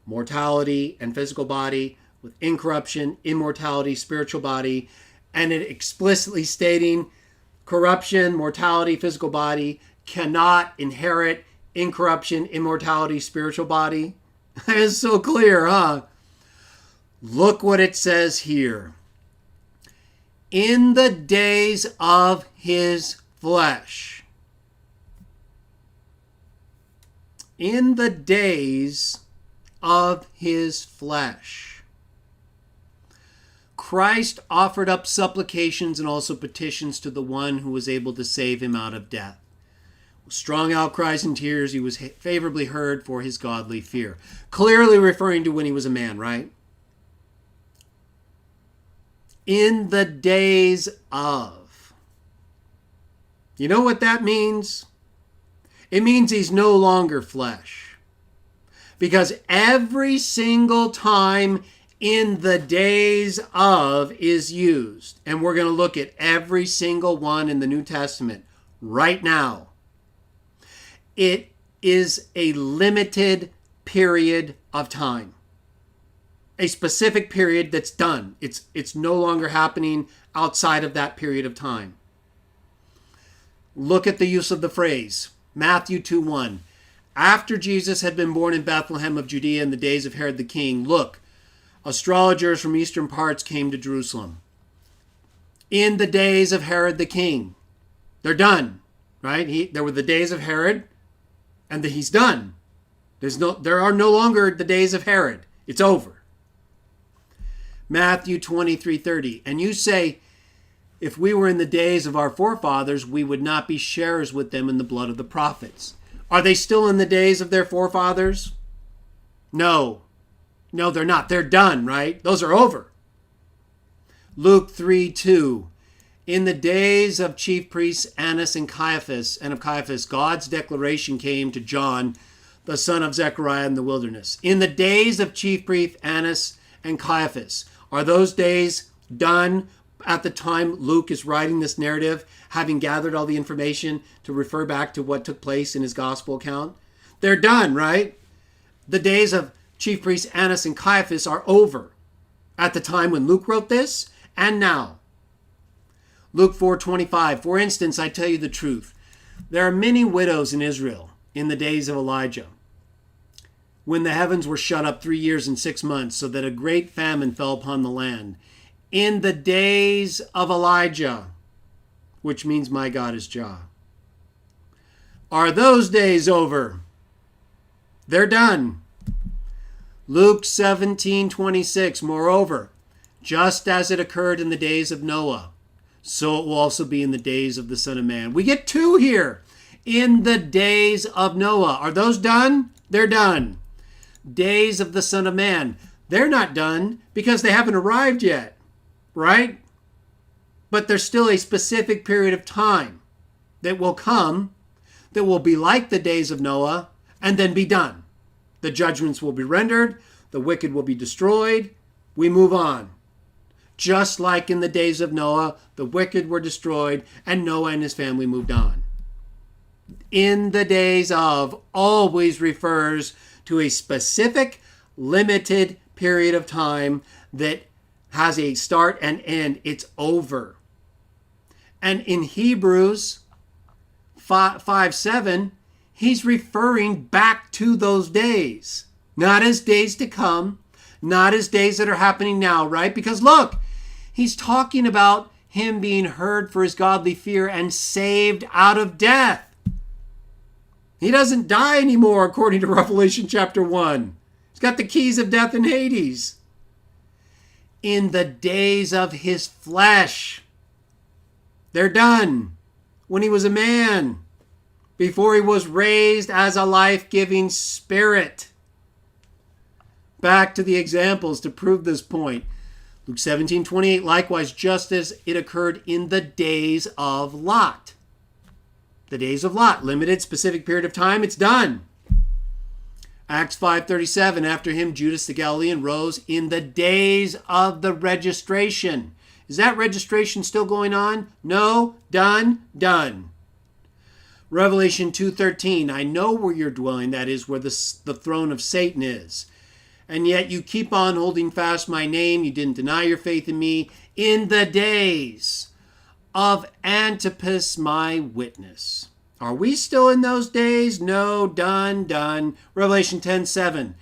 mortality, and physical body with incorruption, immortality, spiritual body, and it explicitly stating corruption, mortality, physical body cannot inherit incorruption, immortality, spiritual body. That is so clear, huh? Look what it says here. In the days of his flesh. In the days of his flesh. Christ offered up supplications and also petitions to the one who was able to save him out of death. With strong outcries and tears, he was favorably heard for his godly fear. Clearly referring to when he was a man, right? In the days of. You know what that means? It means he's no longer flesh. Because every single time in the days of is used, and we're going to look at every single one in the New Testament right now, it is a limited period of time. A specific period that's done. It's no longer happening outside of that period of time. Look at the use of the phrase. Matthew 2:1. After Jesus had been born in Bethlehem of Judea in the days of Herod the king, look, astrologers from eastern parts came to Jerusalem. In the days of Herod the king. They're done, right? There were the days of Herod, and he's done. There are no longer the days of Herod. It's over. Matthew 23:30. And you say, if we were in the days of our forefathers, we would not be sharers with them in the blood of the prophets. Are they still in the days of their forefathers? No. No, they're not. They're done, right? Those are over. Luke 3:2. In the days of chief priests Annas and of Caiaphas, God's declaration came to John, the son of Zechariah, in the wilderness. In the days of chief priest Annas and Caiaphas. Are those days done at the time Luke is writing this narrative, having gathered all the information to refer back to what took place in his gospel account? They're done, right? The days of chief priests Annas and Caiaphas are over at the time when Luke wrote this and now. Luke 4:25, for instance, I tell you the truth. There are many widows in Israel in the days of Elijah, when the heavens were shut up 3 years and 6 months, so that a great famine fell upon the land. In the days of Elijah, which means my God is Jah. Are those days over? They're done. Luke 17:26, moreover, just as it occurred in the days of Noah, so it will also be in the days of the Son of Man. We get two here. In the days of Noah. Are those done? They're done. Days of the Son of Man. They're not done because they haven't arrived yet, right? But there's still a specific period of time that will come that will be like the days of Noah and then be done. The judgments will be rendered. The wicked will be destroyed. We move on. Just like in the days of Noah, the wicked were destroyed and Noah and his family moved on. In the days of always refers to a specific, limited period of time that has a start and end. It's over. And in Hebrews 5:7, he's referring back to those days. Not as days to come, not as days that are happening now, right? Because look, he's talking about him being heard for his godly fear and saved out of death. He doesn't die anymore, according to Revelation chapter 1. He's got the keys of death and Hades. In the days of his flesh. They're done. When he was a man. Before he was raised as a life-giving spirit. Back to the examples to prove this point. Luke 17:28, likewise, just as it occurred in the days of Lot. The days of Lot, limited, specific period of time, it's done. Acts 5:37, after him, Judas the Galilean rose in the days of the registration. Is that registration still going on? No, done. Revelation 2:13, I know where you're dwelling, that is, where the throne of Satan is. And yet you keep on holding fast my name. You didn't deny your faith in me in the days of Antipas, my witness. Are we still in those days? No, done. Revelation 10:7.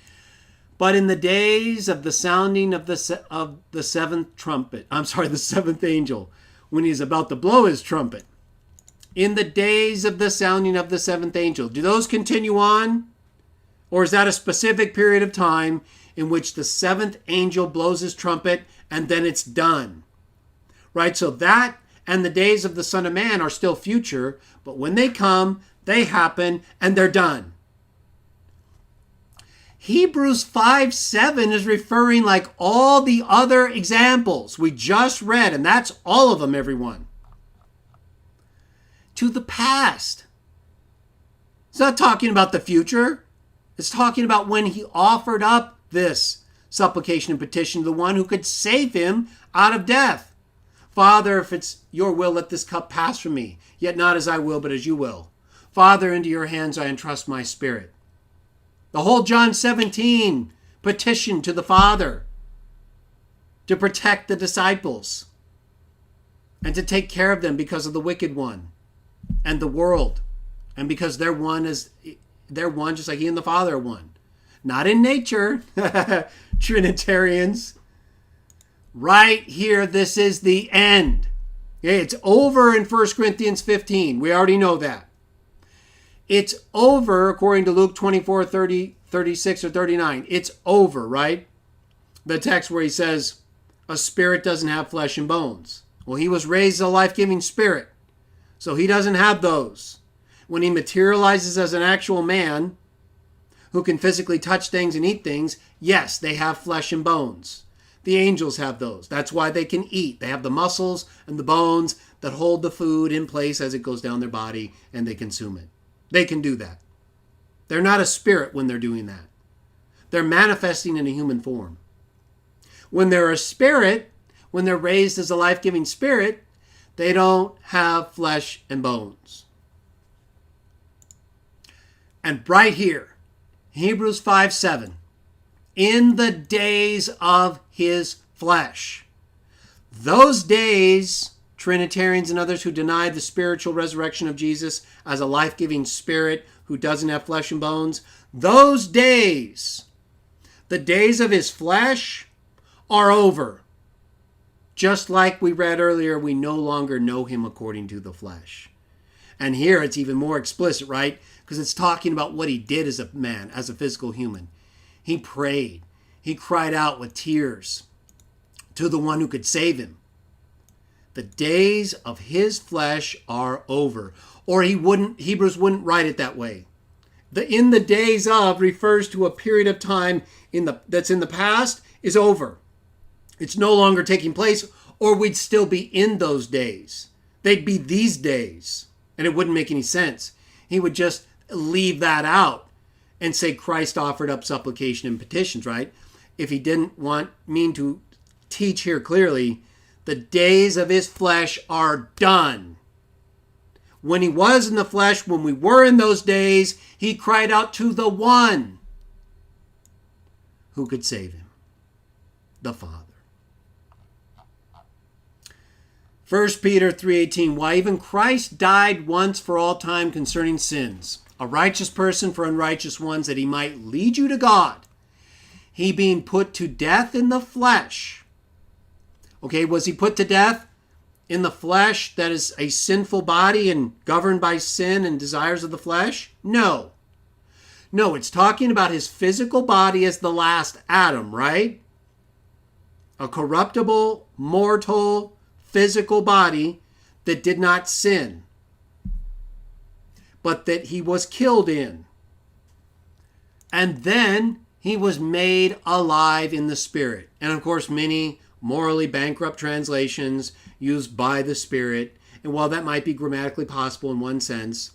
But in the days of the sounding of the seventh trumpet, the seventh angel, when he's about to blow his trumpet. In the days of the sounding of the seventh angel. Do those continue on? Or is that a specific period of time in which the seventh angel blows his trumpet and then it's done? Right? So that and the days of the Son of Man are still future, but when they come, they happen and they're done. Hebrews 5:7 is referring, like all the other examples we just read, and that's all of them, everyone, to the past. It's not talking about the future. It's talking about when he offered up this supplication and petition to the one who could save him out of death. Father, if it's your will, let this cup pass from me, yet not as I will, but as you will. Father, into your hands I entrust my spirit. The whole John 17 petition to the Father to protect the disciples and to take care of them because of the wicked one and the world, and because they're one just like he and the Father are one. Not in nature, Trinitarians. Right here, this is the end. Okay, it's over in 1 Corinthians 15. We already know that. It's over according to Luke 24, 30, 36, or 39. It's over, right? The text where he says, a spirit doesn't have flesh and bones. Well, he was raised as a life-giving spirit, so he doesn't have those. When he materializes as an actual man who can physically touch things and eat things, yes, they have flesh and bones. The angels have those. That's why they can eat. They have the muscles and the bones that hold the food in place as it goes down their body and they consume it. They can do that. They're not a spirit when they're doing that. They're manifesting in a human form. When they're a spirit, when they're raised as a life-giving spirit, they don't have flesh and bones. And right here, Hebrews 5:7, in the days of his flesh. Those days, Trinitarians and others who deny the spiritual resurrection of Jesus as a life-giving spirit who doesn't have flesh and bones, those days, the days of his flesh, are over. Just like we read earlier, we no longer know him according to the flesh. And here it's even more explicit, right? Because it's talking about what he did as a man, as a physical human. He prayed. He cried out with tears to the one who could save him. The days of his flesh are over. Or Hebrews wouldn't write it that way. The in the days of refers to a period of time that's in the past is over. It's no longer taking place, or we'd still be in those days. They'd be these days, and it wouldn't make any sense. He would just leave that out and say Christ offered up supplication and petitions, right? If he didn't mean to teach here clearly, the days of his flesh are done. When he was in the flesh, when we were in those days, he cried out to the one who could save him, the Father. 1 Peter 3:18, why even Christ died once for all time concerning sins, a righteous person for unrighteous ones, that he might lead you to God. He being put to death in the flesh. Okay, was he put to death in the flesh, that is a sinful body and governed by sin and desires of the flesh? No. No, it's talking about his physical body as the last Adam, right? A corruptible, mortal, physical body that did not sin, but that he was killed in. And then he was made alive in the Spirit. And of course, many morally bankrupt translations use by the Spirit. And while that might be grammatically possible in one sense,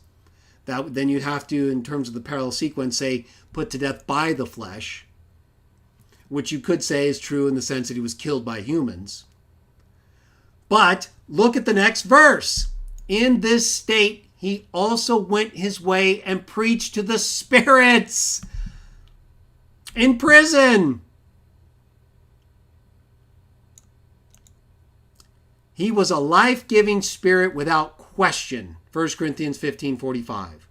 that then you'd have to, in terms of the parallel sequence, say put to death by the flesh, which you could say is true in the sense that he was killed by humans. But look at the next verse. In this state, he also went his way and preached to the spirits in prison. He was a life-giving spirit without question. 1 Corinthians 15:45.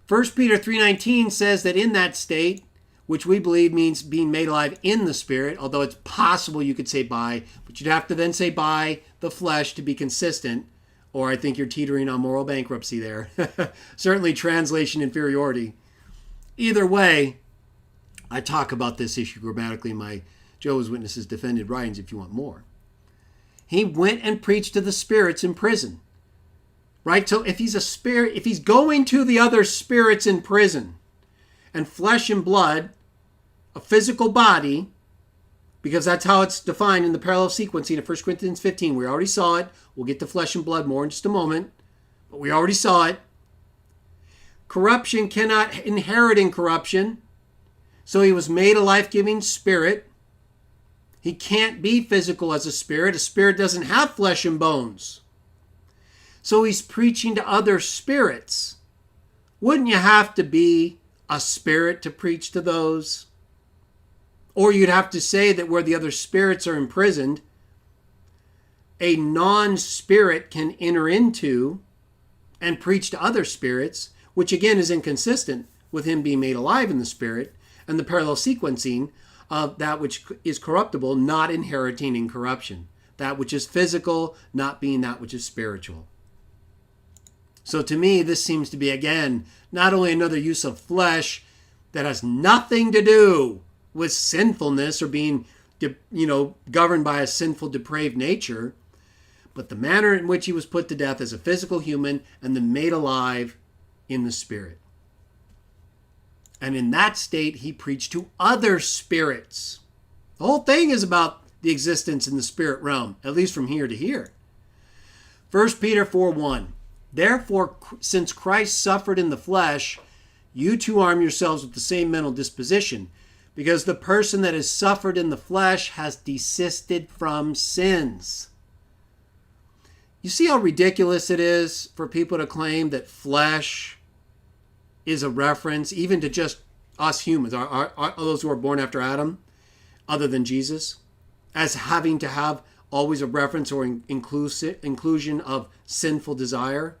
1 Peter 3:19 says that in that state, which we believe means being made alive in the Spirit, although it's possible you could say by, but you'd have to then say by the flesh to be consistent, or I think you're teetering on moral bankruptcy there. Certainly translation inferiority. Either way, I talk about this issue grammatically in my Jehovah's Witnesses defended writings if you want more. He went and preached to the spirits in prison. Right? So if he's a spirit, if he's going to the other spirits in prison, and flesh and blood, a physical body, because that's how it's defined in the parallel sequencing of 1 Corinthians 15. We already saw it. We'll get to flesh and blood more in just a moment, but we already saw it. Corruption cannot inherit incorruption, so he was made a life-giving spirit. He can't be physical as a spirit. A spirit doesn't have flesh and bones. So he's preaching to other spirits. Wouldn't you have to be a spirit to preach to those? Or you'd have to say that where the other spirits are imprisoned, a non-spirit can enter into and preach to other spirits, which again is inconsistent with him being made alive in the Spirit and the parallel sequencing of that which is corruptible not inheriting incorruption, that which is physical not being that which is spiritual. So to me, this seems to be, again, not only another use of flesh that has nothing to do with sinfulness or being, governed by a sinful, depraved nature, but the manner in which he was put to death as a physical human and then made alive in the spirit. And in that state, he preached to other spirits. The whole thing is about the existence in the spirit realm, at least from here to here. 1 Peter 4:1. Therefore, since Christ suffered in the flesh, you too arm yourselves with the same mental disposition, because the person that has suffered in the flesh has desisted from sins. You see how ridiculous it is for people to claim that flesh is a reference even to just us humans, are those who are born after Adam, other than Jesus, as having to have always a reference or inclusion of sinful desire.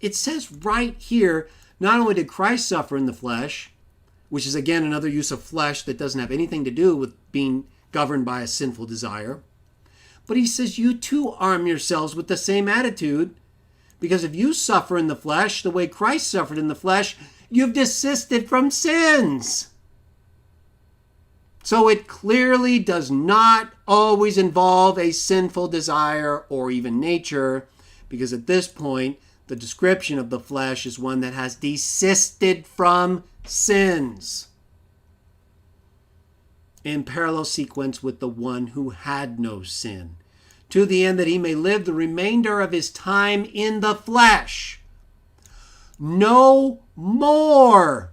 It says right here, not only did Christ suffer in the flesh, which is again another use of flesh that doesn't have anything to do with being governed by a sinful desire, but he says you too arm yourselves with the same attitude, because if you suffer in the flesh the way Christ suffered in the flesh, you've desisted from sins. So it clearly does not always involve a sinful desire or even nature, because at this point, the description of the flesh is one that has desisted from sins, in parallel sequence with the one who had no sin, to the end that he may live the remainder of his time in the flesh, no more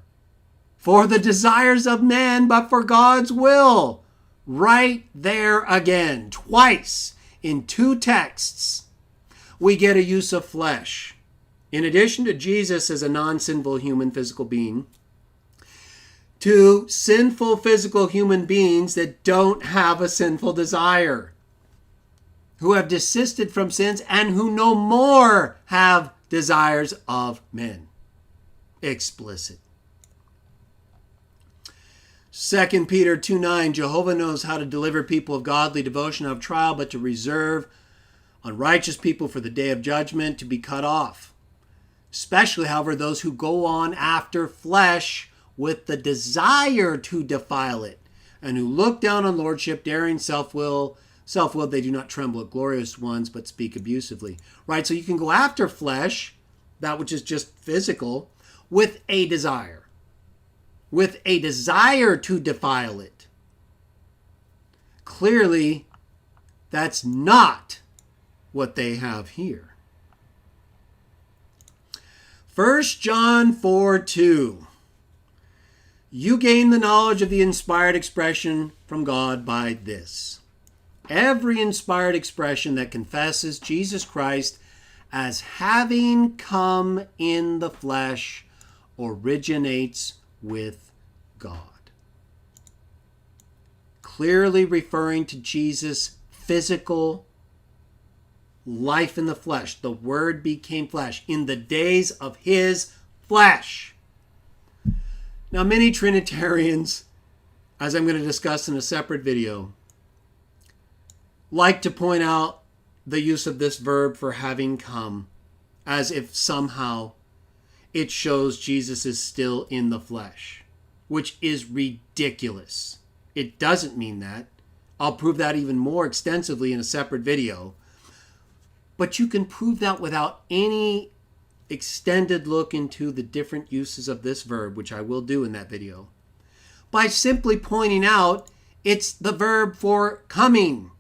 for the desires of man, but for God's will. Right there again, twice in two texts, we get a use of flesh. In addition to Jesus as a non-sinful human physical being, to sinful physical human beings that don't have a sinful desire, who have desisted from sins and who no more have desires of men. Explicit. 2 Peter 2:9, Jehovah knows how to deliver people of godly devotion out of trial, but to reserve unrighteous people for the day of judgment to be cut off. Especially, however, those who go on after flesh with the desire to defile it, and who look down on lordship, daring self-will, they do not tremble at glorious ones, but speak abusively. Right, so you can go after flesh, that which is just physical, with a desire to defile it. Clearly, that's not what they have here. 1 John 4:2. You gain the knowledge of the inspired expression from God by this. Every inspired expression that confesses Jesus Christ as having come in the flesh originates with God. Clearly referring to Jesus' physical life in the flesh. The Word became flesh in the days of his flesh. Now, many Trinitarians, as I'm going to discuss in a separate video, like to point out the use of this verb for having come, as if somehow it shows Jesus is still in the flesh, which is ridiculous. It doesn't mean that. I'll prove that even more extensively in a separate video. But you can prove that without any extended look into the different uses of this verb, which I will do in that video, by simply pointing out it's the verb for coming.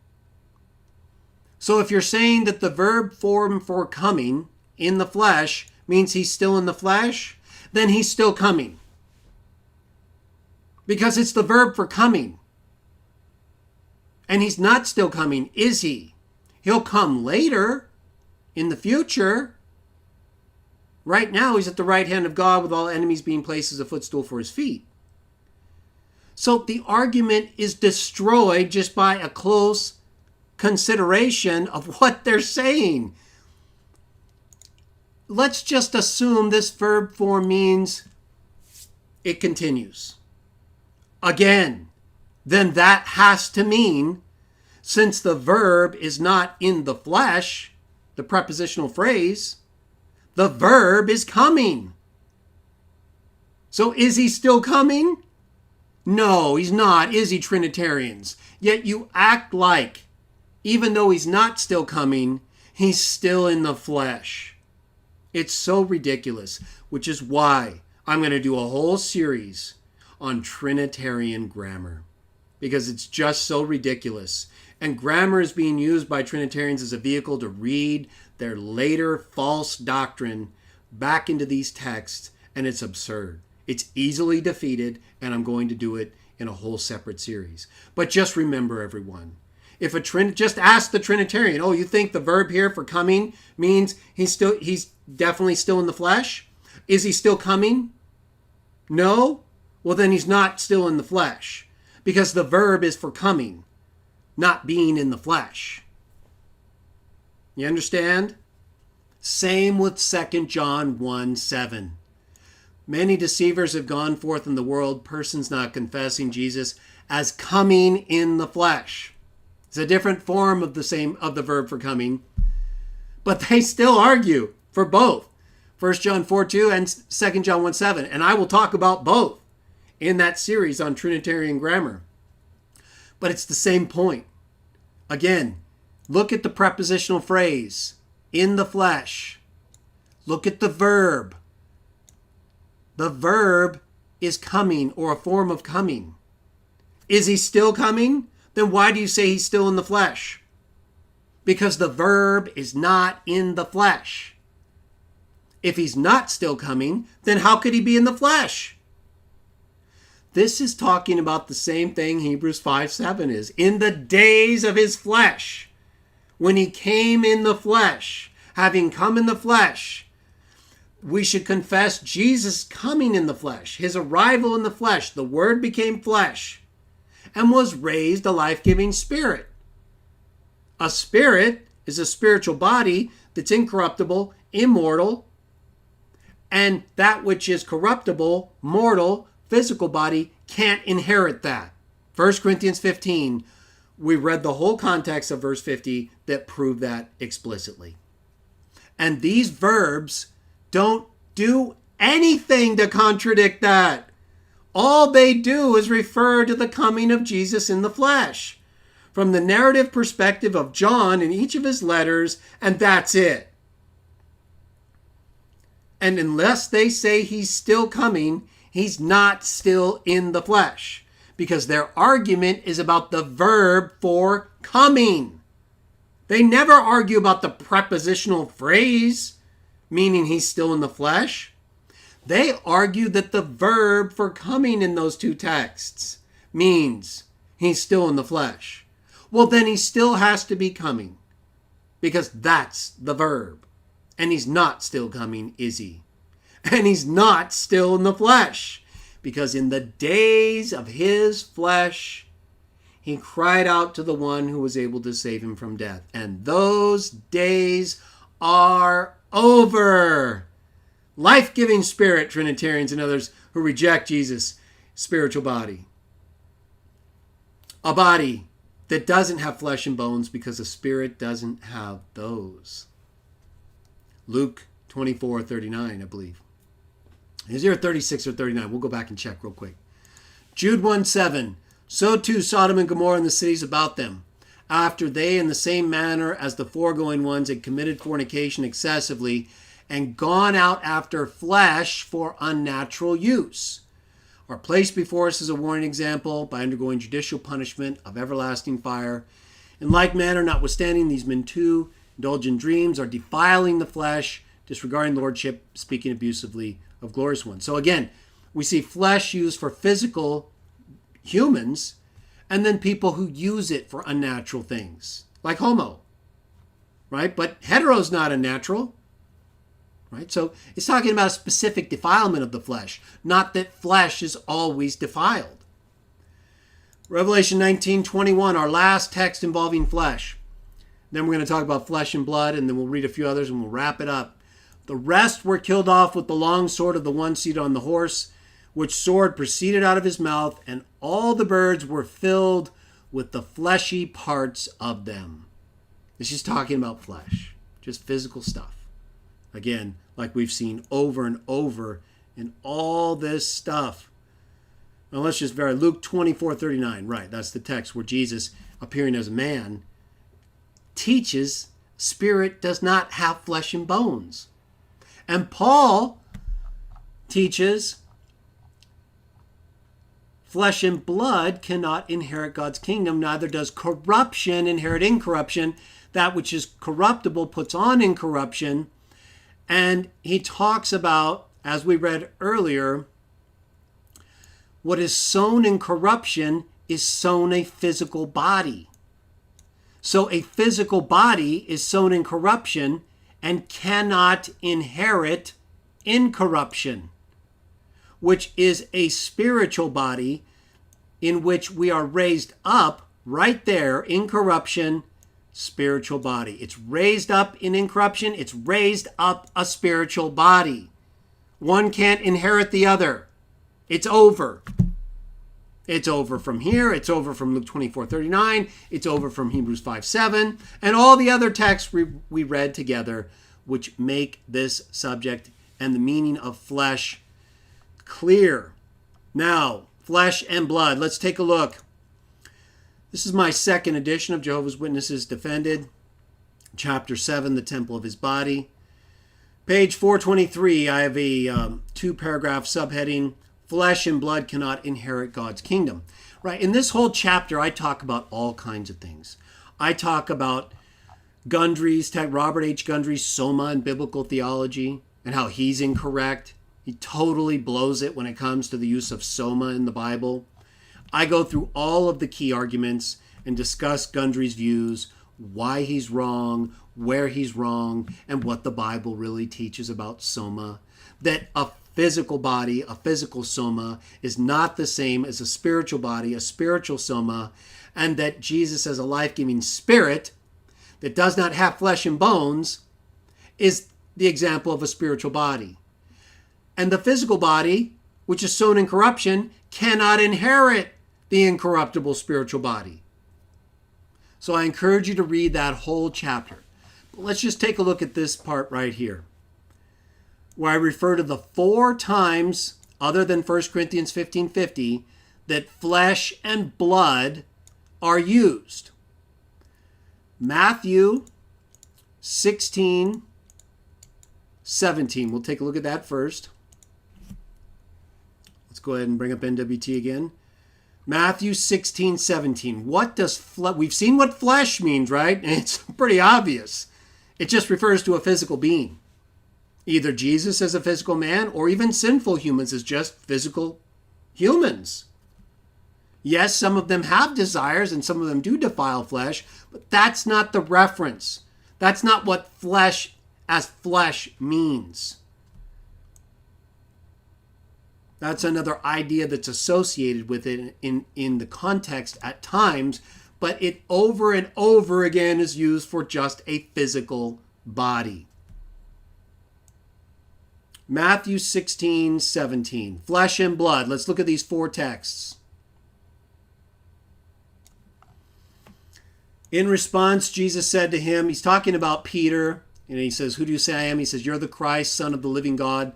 So if you're saying that the verb form for coming in the flesh means he's still in the flesh, then he's still coming. Because it's the verb for coming. And he's not still coming, is he? He'll come later, in the future. Right now, he's at the right hand of God with all enemies being placed as a footstool for his feet. So the argument is destroyed just by a close consideration of what they're saying. Let's just assume this verb form means it continues. Again, then that has to mean, since the verb is not in the flesh, the prepositional phrase, the verb is coming. So is he still coming? No, he's not, is he, Trinitarians? Yet you act like, even though he's not still coming, He's still in the flesh. It's so ridiculous, which is why I'm going to do a whole series on Trinitarian grammar, because it's just so ridiculous. And grammar is being used by Trinitarians as a vehicle to read their later false doctrine back into these texts, and it's absurd. It's easily defeated, and I'm going to do it in a whole separate series. But just remember, everyone, if just ask the Trinitarian, oh, you think the verb here for coming means he's definitely still in the flesh? Is he still coming? No? Well, then he's not still in the flesh, because the verb is for coming, not being in the flesh. You understand? Same with 2 John 1:7. Many deceivers have gone forth in the world, persons not confessing Jesus as coming in the flesh. It's a different form of the verb for coming, but they still argue for both. 1 John 4:2 and 2 John 1:7. And I will talk about both in that series on Trinitarian grammar. But it's the same point. Again, look at the prepositional phrase, in the flesh. Look at the verb. The verb is coming, or a form of coming. Is he still coming? Then why do you say he's still in the flesh? Because the verb is not in the flesh. If he's not still coming, then how could he be in the flesh? This is talking about the same thing Hebrews 5:7 is. In the days of his flesh, when he came in the flesh, having come in the flesh, we should confess Jesus coming in the flesh, his arrival in the flesh. The Word became flesh and was raised a life-giving spirit. A spirit is a spiritual body that's incorruptible, immortal, and that which is corruptible, mortal, physical body can't inherit that. 1 Corinthians 15, we read the whole context of verse 50 that prove that explicitly. And these verbs don't do anything to contradict that. All they do is refer to the coming of Jesus in the flesh from the narrative perspective of John in each of his letters, and that's it. And unless they say he's still coming, he's not still in the flesh, because their argument is about the verb for coming. They never argue about the prepositional phrase, meaning he's still in the flesh. They argue that the verb for coming in those two texts means he's still in the flesh. Well, then he still has to be coming, because that's the verb. And he's not still coming, is he? And he's not still in the flesh, because in the days of his flesh, he cried out to the one who was able to save him from death. And those days are over. Life-giving spirit, Trinitarians and others who reject Jesus' spiritual body. A body that doesn't have flesh and bones, because a spirit doesn't have those. Luke 24:39, I believe. Is there 36 or 39? We'll go back and check real quick. Jude 1:7. So too Sodom and Gomorrah and the cities about them, after they in the same manner as the foregoing ones had committed fornication excessively, and gone out after flesh for unnatural use, are placed before us as a warning example by undergoing judicial punishment of everlasting fire. In like manner, notwithstanding, these men too indulge in dreams, are defiling the flesh, disregarding lordship, speaking abusively of glorious ones. So again, we see flesh used for physical humans, and then people who use it for unnatural things, like homo, right? But hetero's not unnatural, right? So it's talking about a specific defilement of the flesh, not that flesh is always defiled. Revelation 19:21, our last text involving flesh. Then we're going to talk about flesh and blood, and then we'll read a few others and we'll wrap it up. The rest were killed off with the long sword of the one seated on the horse, which sword proceeded out of his mouth, and all the birds were filled with the fleshy parts of them. This is talking about flesh, just physical stuff. Again, like we've seen over and over in all this stuff. Now let's just verify. Luke 24:39, right, that's the text where Jesus, appearing as a man, teaches spirit does not have flesh and bones. And Paul teaches flesh and blood cannot inherit God's kingdom, neither does corruption inherit incorruption. That which is corruptible puts on incorruption. And he talks about, as we read earlier, what is sown in corruption is sown a physical body. So a physical body is sown in corruption and cannot inherit incorruption, which is a spiritual body in which we are raised up right there, incorruption, spiritual body. It's raised up in incorruption. It's raised up a spiritual body. One can't inherit the other. It's over. It's over from here. It's over from Luke 24:39. It's over from Hebrews 5:7, and all the other texts we read together, which make this subject and the meaning of flesh clear. Now, flesh and blood. Let's take a look. This is my second edition of Jehovah's Witnesses Defended, Chapter 7, the Temple of His Body. Page 423, I have a two-paragraph subheading, Flesh and blood cannot inherit God's kingdom. Right, in this whole chapter, I talk about all kinds of things. I talk about Gundry's, Robert H. Gundry's Soma and Biblical Theology, and how he's incorrect. He totally blows it when it comes to the use of Soma in the Bible. I go through all of the key arguments and discuss Gundry's views, why he's wrong, where he's wrong, and what the Bible really teaches about Soma. That a physical body, a physical Soma, is not the same as a spiritual body, a spiritual Soma, and that Jesus as a life-giving spirit that does not have flesh and bones is the example of a spiritual body. And the physical body, which is sown in corruption, cannot inherit the incorruptible spiritual body. So I encourage you to read that whole chapter. But let's just take a look at this part right here, where I refer to the 4 times, other than 1 Corinthians 15:50, that flesh and blood are used. Matthew 16:17. We'll take a look at that first. Let's go ahead and bring up NWT again. Matthew 16:17. What does we've seen what flesh means, right? And it's pretty obvious. It just refers to a physical being. Either Jesus as a physical man or even sinful humans as just physical humans. Yes, some of them have desires and some of them do defile flesh, but that's not the reference. That's not what flesh as flesh means. That's another idea that's associated with it in the context at times, but it over and over again is used for just a physical body. Matthew 16:17. Flesh and blood. Let's look at these 4 texts. In response, Jesus said to him, he's talking about Peter, and he says, "Who do you say I am?" He says, "You're the Christ, Son of the living God."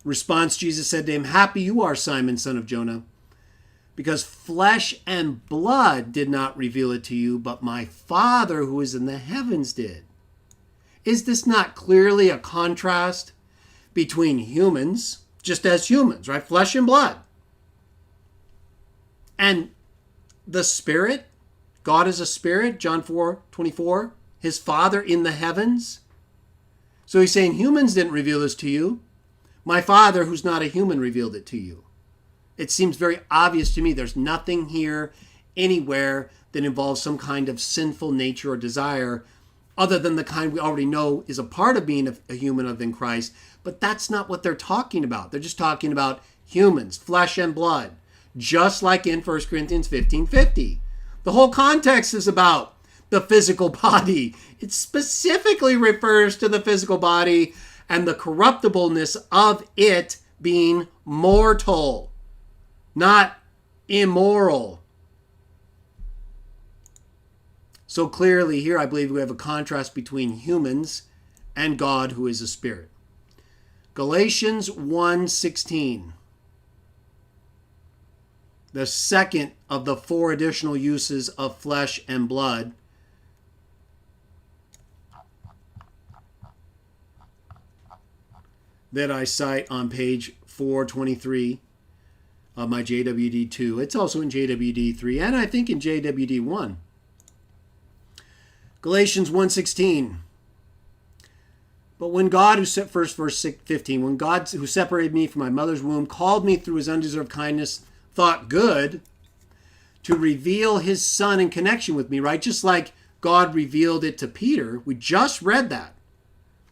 In response, Jesus said to him, "Happy you are, Simon, son of Jonah, because flesh and blood did not reveal it to you, but my Father who is in the heavens did." Is this not clearly a contrast between humans, just as humans, right? Flesh and blood. And the Spirit, God is a spirit, John 4:24, his Father in the heavens. So he's saying humans didn't reveal this to you. My Father, who's not a human, revealed it to you. It seems very obvious to me there's nothing here anywhere that involves some kind of sinful nature or desire other than the kind we already know is a part of being a human in Christ. But that's not what they're talking about. They're just talking about humans, flesh and blood, just like in 1 Corinthians 15:50. The whole context is about the physical body. It specifically refers to the physical body and the corruptibleness of it being mortal, not immoral. So clearly here, I believe we have a contrast between humans and God, who is a spirit. Galatians 1:16. The second of the 4 additional uses of flesh and blood. that I cite on page 423 of my JWD2. It's also in JWD3 and I think in JWD1. Galatians 1:16. But when God, first verse 15, when God who separated me from my mother's womb called me through his undeserved kindness, thought good to reveal his son in connection with me, right? Just like God revealed it to Peter. We just read that.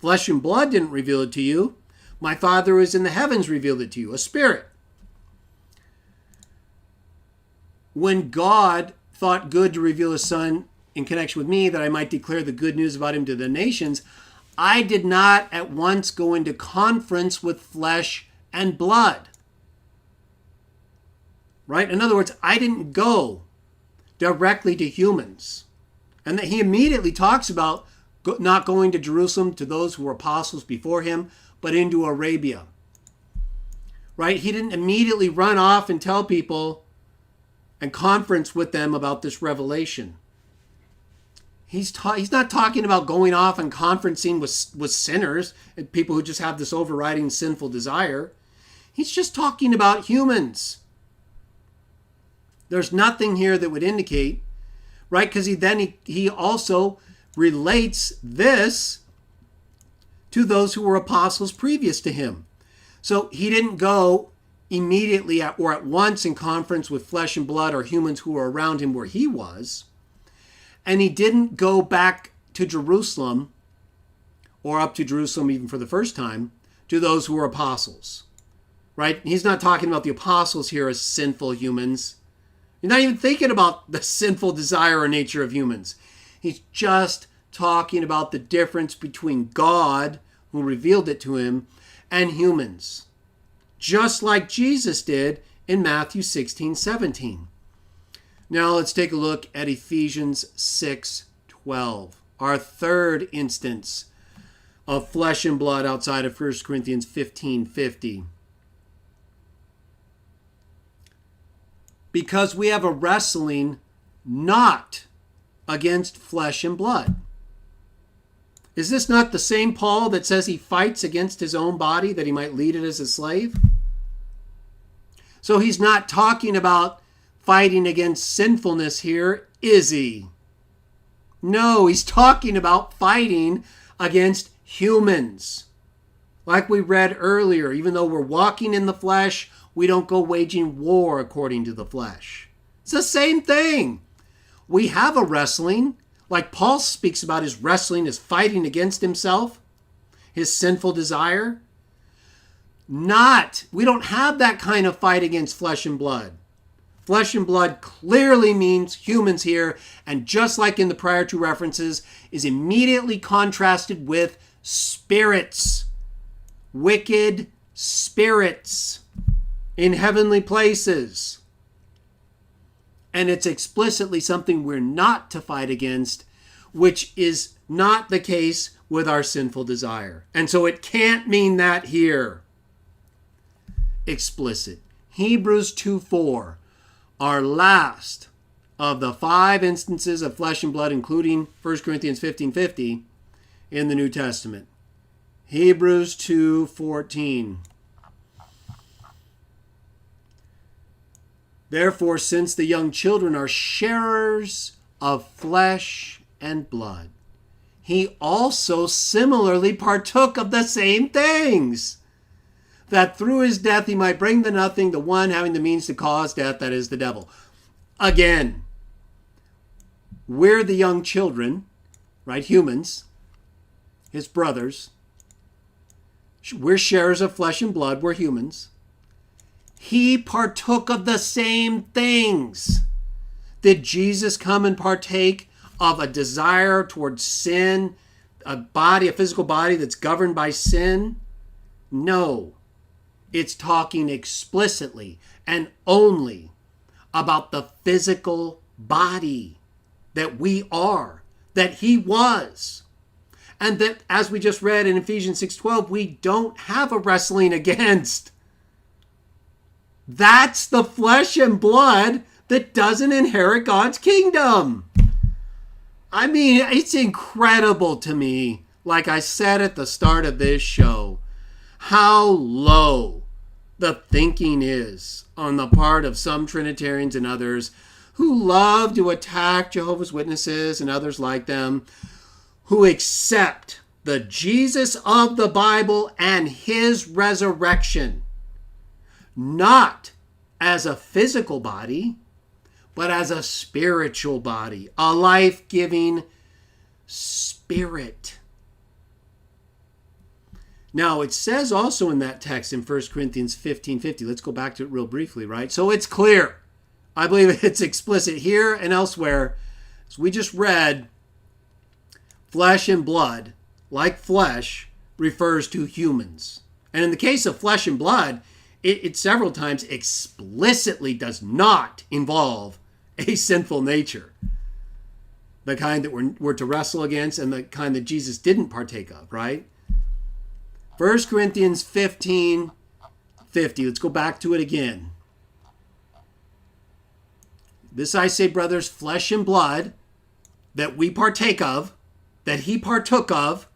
Flesh and blood didn't reveal it to you. My Father who is in the heavens revealed it to you, a spirit. When God thought good to reveal his son in connection with me, that I might declare the good news about him to the nations, I did not at once go into conference with flesh and blood. Right? In other words, I didn't go directly to humans. And that he immediately talks about not going to Jerusalem to those who were apostles before him, but into Arabia. Right? He didn't immediately run off and tell people and conference with them about this revelation. He's not talking about going off and conferencing with sinners and people who just have this overriding sinful desire. He's just talking about humans. There's nothing here that would indicate, right? Because he also relates this to those who were apostles previous to him. So he didn't go immediately or at once in conference with flesh and blood or humans who were around him where he was. And he didn't go back to Jerusalem or up to Jerusalem even for the first time to those who were apostles, right? He's not talking about the apostles here as sinful humans. You're not even thinking about the sinful desire or nature of humans. He's just talking about the difference between God, who revealed it to him, and humans. Just like Jesus did in Matthew 16:17. Now let's take a look at Ephesians 6:12, our third instance of flesh and blood outside of 1 Corinthians 15:50. Because we have a wrestling not against flesh and blood. Is this not the same Paul that says he fights against his own body that he might lead it as a slave? So he's not talking about fighting against sinfulness here, is he? No, he's talking about fighting against humans. Like we read earlier, even though we're walking in the flesh, we don't go waging war according to the flesh. It's the same thing. We have a wrestling, like Paul speaks about his wrestling as fighting against himself, his sinful desire. We don't have that kind of fight against flesh and blood. Flesh and blood clearly means humans here, and just like in the prior two references, is immediately contrasted with spirits, wicked spirits in heavenly places. And it's explicitly something we're not to fight against, which is not the case with our sinful desire. And so it can't mean that here. Explicit. Hebrews 2:4. Our last of the 5 instances of flesh and blood, including 1 Corinthians 15:50 in the New Testament. Hebrews 2:14. Therefore, since the young children are sharers of flesh and blood, he also similarly partook of the same things, that through his death he might bring to nothing the one having the means to cause death, that is, the devil. Again, we're the young children, right? Humans, his brothers. We're sharers of flesh and blood. We're humans. He partook of the same things. Did Jesus come and partake of a desire towards sin, a physical body that's governed by sin? No. It's talking explicitly and only about the physical body that we are, that he was. And that, as we just read in Ephesians 6:12, we don't have a wrestling against. That's the flesh and blood that doesn't inherit God's kingdom. I mean, it's incredible to me, like I said at the start of this show, how low the thinking is on the part of some Trinitarians and others who love to attack Jehovah's Witnesses and others like them, who accept the Jesus of the Bible and his resurrection, not as a physical body, but as a spiritual body, a life-giving spirit. Now, it says also in that text in 1 Corinthians 15:50, let's go back to it real briefly, right? So it's clear. I believe it's explicit here and elsewhere. As we just read, flesh and blood, like flesh, refers to humans. And in the case of flesh and blood, it several times explicitly does not involve a sinful nature. The kind that we're to wrestle against and the kind that Jesus didn't partake of, right? 1 Corinthians 15:50. Let's go back to it again. This I say, brothers, flesh and blood that we partake of, that he partook of,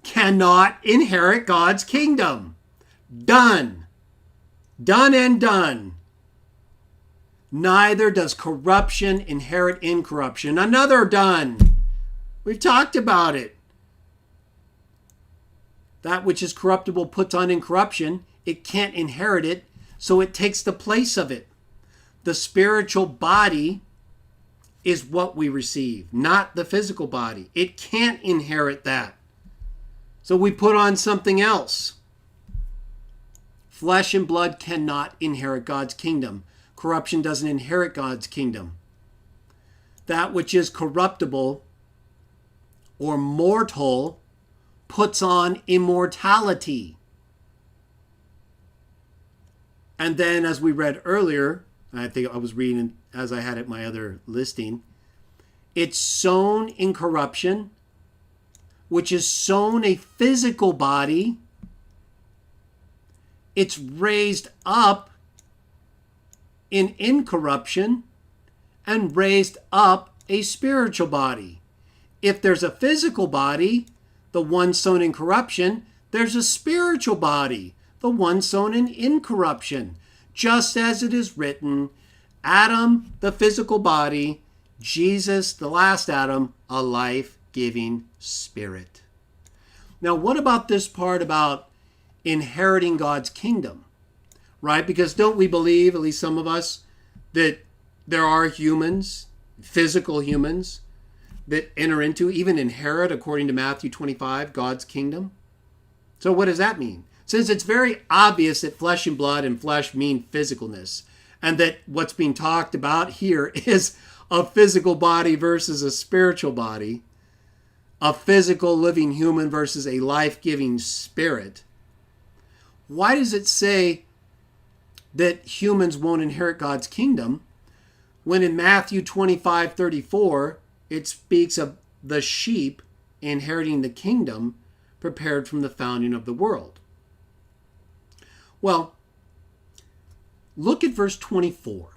cannot inherit God's kingdom. Done. Done and done. Neither does corruption inherit incorruption. Another done. We've talked about it. That which is corruptible puts on incorruption. It can't inherit it, so it takes the place of it. The spiritual body is what we receive, not the physical body. It can't inherit that. So we put on something else. Flesh and blood cannot inherit God's kingdom. Corruption doesn't inherit God's kingdom. That which is corruptible or mortal puts on immortality. And then, as we read earlier, I think I was reading as I had it my other listing, it's sown in corruption, which is sown a physical body. It's raised up in incorruption and raised up a spiritual body. If there's a physical body, the one sown in corruption, there's a spiritual body, the one sown in incorruption. Just as it is written, Adam, the physical body, Jesus, the last Adam, a life-giving spirit. Now, what about this part about inheriting God's kingdom? Right? Because don't we believe, at least some of us, that there are humans, physical humans, that enter into, even inherit, according to Matthew 25, God's kingdom? So what does that mean? Since it's very obvious that flesh and blood and flesh mean physicalness, and that what's being talked about here is a physical body versus a spiritual body, a physical living human versus a life-giving spirit, why does it say that humans won't inherit God's kingdom when in Matthew 25:34 it speaks of the sheep inheriting the kingdom prepared from the founding of the world? Well, look at verse 24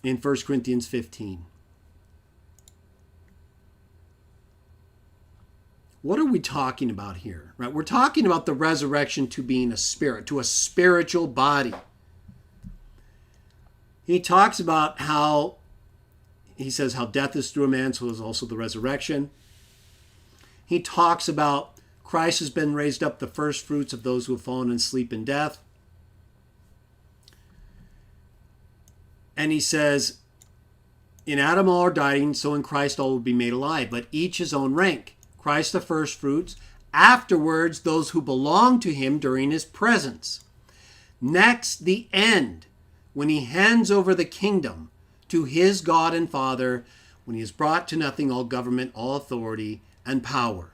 in 1 Corinthians 15. What are we talking about here? Right? We're talking about the resurrection to being a spirit, to a spiritual body. He talks about how, he says how death is through a man, so is also the resurrection. He talks about Christ has been raised up the first fruits of those who have fallen asleep in death. And he says, in Adam all are dying, so in Christ all will be made alive, but each his own rank. Christ the first fruits, afterwards those who belong to him during his presence. Next, the end, when he hands over the kingdom to his God and Father, when he has brought to nothing all government, all authority, and power.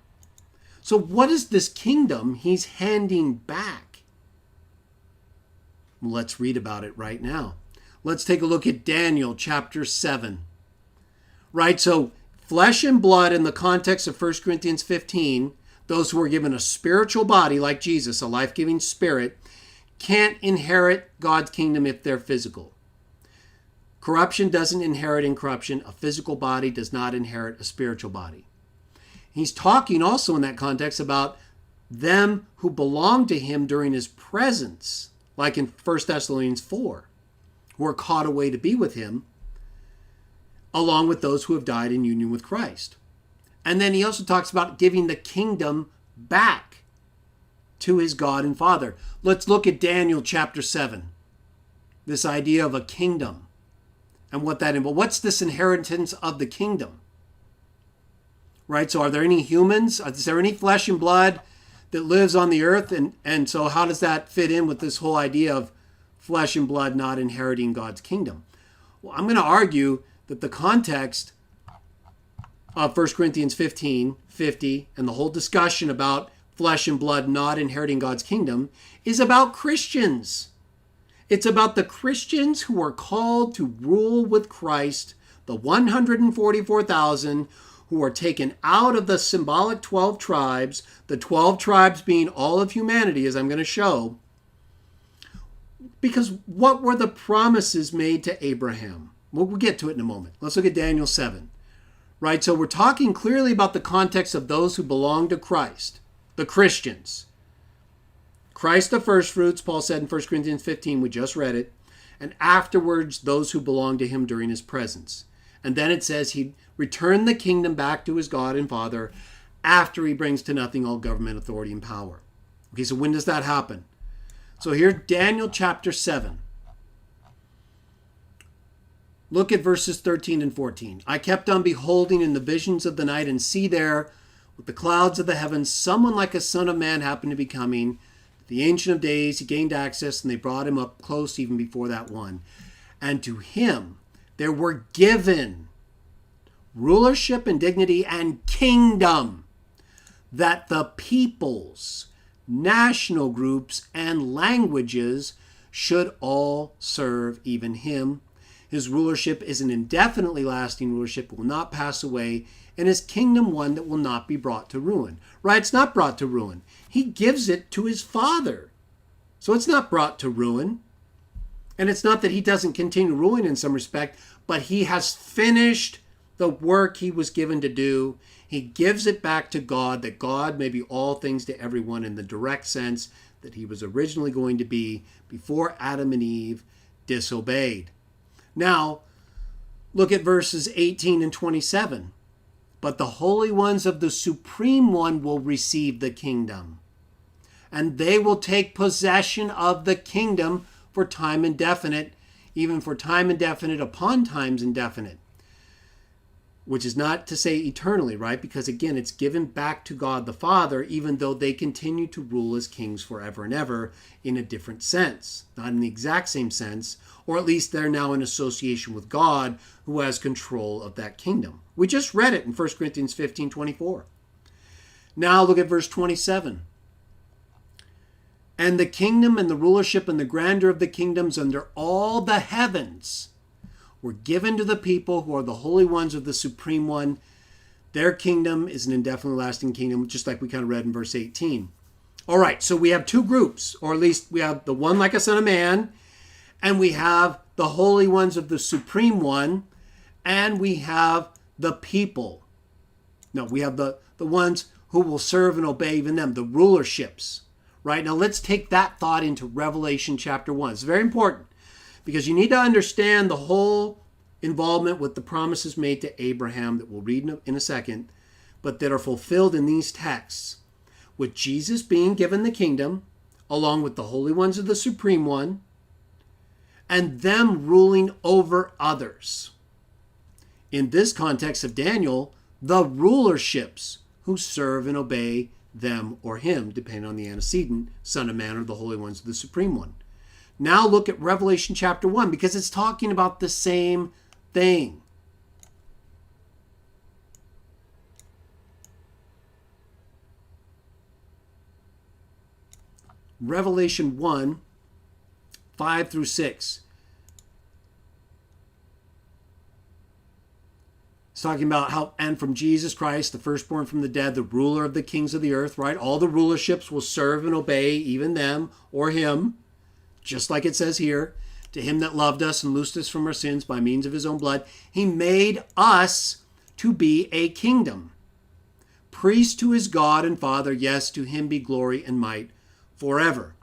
So what is this kingdom he's handing back? Well, let's read about it right now. Let's take a look at Daniel chapter 7. Right, so flesh and blood in the context of 1 Corinthians 15, those who are given a spiritual body like Jesus, a life-giving spirit, can't inherit God's kingdom if they're physical. Corruption doesn't inherit incorruption. A physical body does not inherit a spiritual body. He's talking also in that context about them who belong to him during his presence, like in 1 Thessalonians 4, who are caught away to be with him, along with those who have died in union with Christ. And then he also talks about giving the kingdom back to his God and Father. Let's look at Daniel chapter 7. This idea of a kingdom and what that involves. What's this inheritance of the kingdom? Right? So are there any humans? Is there any flesh and blood that lives on the earth? And so how does that fit in with this whole idea of flesh and blood not inheriting God's kingdom? Well, I'm going to argue that the context of 1 Corinthians 15:50 and the whole discussion about flesh and blood not inheriting God's kingdom is about Christians. It's about the Christians who are called to rule with Christ, the 144,000 who are taken out of the symbolic 12 tribes, the 12 tribes being all of humanity, as I'm going to show. Because what were the promises made to Abraham? We'll get to it in a moment. Let's look at Daniel 7. Right, so we're talking clearly about the context of those who belong to Christ, the Christians. Christ the first fruits, Paul said in 1 Corinthians 15, we just read it, and afterwards those who belong to him during his presence. And then it says he returned the kingdom back to his God and Father after he brings to nothing all government, authority, and power. Okay, so when does that happen? So here, Daniel chapter 7. Look at verses 13 and 14. I kept on beholding in the visions of the night, and see there, with the clouds of the heavens, someone like a son of man happened to be coming. The Ancient of Days, he gained access, and they brought him up close even before that one. And to him there were given rulership and dignity and kingdom, that the peoples, national groups, and languages should all serve even him. His rulership is an indefinitely lasting rulership, will not pass away, and his kingdom one that will not be brought to ruin. Right? It's not brought to ruin. He gives it to his Father. So it's not brought to ruin. And it's not that he doesn't continue ruling in some respect, but he has finished the work he was given to do. He gives it back to God, that God may be all things to everyone in the direct sense that he was originally going to be before Adam and Eve disobeyed. Now, look at verses 18 and 27. But the holy ones of the Supreme One will receive the kingdom, and they will take possession of the kingdom for time indefinite, even for time indefinite upon times indefinite. Which is not to say eternally, right? Because again, it's given back to God the Father, even though they continue to rule as kings forever and ever in a different sense. Not in the exact same sense, or at least they're now in association with God, who has control of that kingdom. We just read it in 1 Corinthians 15:24. Now look at verse 27. And the kingdom and the rulership and the grandeur of the kingdoms under all the heavens were given to the people who are the holy ones of the Supreme One. Their kingdom is an indefinitely lasting kingdom, just like we kind of read in verse 18. All right, so we have two groups, or at least we have the one like a son of man, and we have the holy ones of the Supreme One, and we have the people. No, we have the ones who will serve and obey even them, the rulerships. Right, now let's take that thought into Revelation chapter 1. It's very important, because you need to understand the whole involvement with the promises made to Abraham that we'll read in a second, but that are fulfilled in these texts, with Jesus being given the kingdom, along with the holy ones of the Supreme One, and them ruling over others. In this context of Daniel, the rulerships who serve and obey them or him, depending on the antecedent, Son of Man or the holy ones of the Supreme One. Now look at Revelation chapter 1, because it's talking about the same thing. Revelation 1, 5 through 6. It's talking about how, and from Jesus Christ, the firstborn from the dead, the ruler of the kings of the earth, right? All the rulerships will serve and obey even them or him, just like it says here. To him that loved us and loosed us from our sins by means of his own blood, he made us to be a kingdom, priest to his God and Father. Yes, to him be glory and might forever.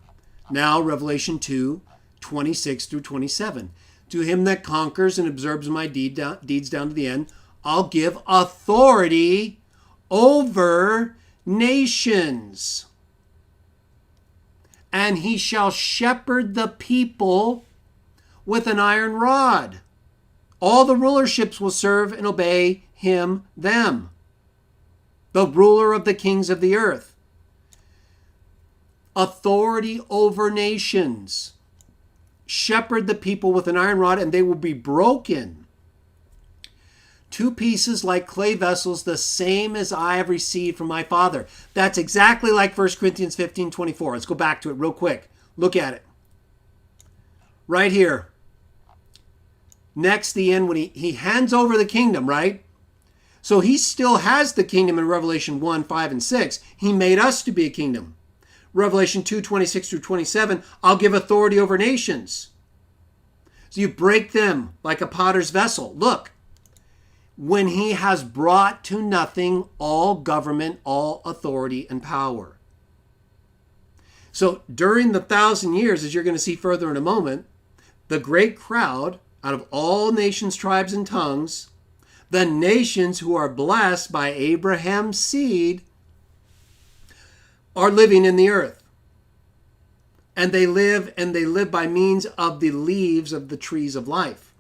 Now, Revelation 2, 26 through 27. To him that conquers and observes my deeds down to the end, I'll give authority over nations. And he shall shepherd the people with an iron rod. All the rulerships will serve and obey him, them. The ruler of the kings of the earth. Authority over nations. Shepherd the people with an iron rod, and they will be broken to pieces like clay vessels, the same as I have received from my Father. That's exactly like 1 Corinthians 15:24. Let's go back to it real quick. Look at it. Right here. Next, the end, when he hands over the kingdom, right? So he still has the kingdom in Revelation 1, 5, and 6. He made us to be a kingdom. Revelation 2, 26 through 27, I'll give authority over nations. So you break them like a potter's vessel. Look, when he has brought to nothing all government, all authority, and power. So during the 1,000 years, as you're going to see further in a moment, the great crowd out of all nations, tribes, and tongues, the nations who are blessed by Abraham's seed, are living in the earth. And they live by means of the leaves of the trees of life.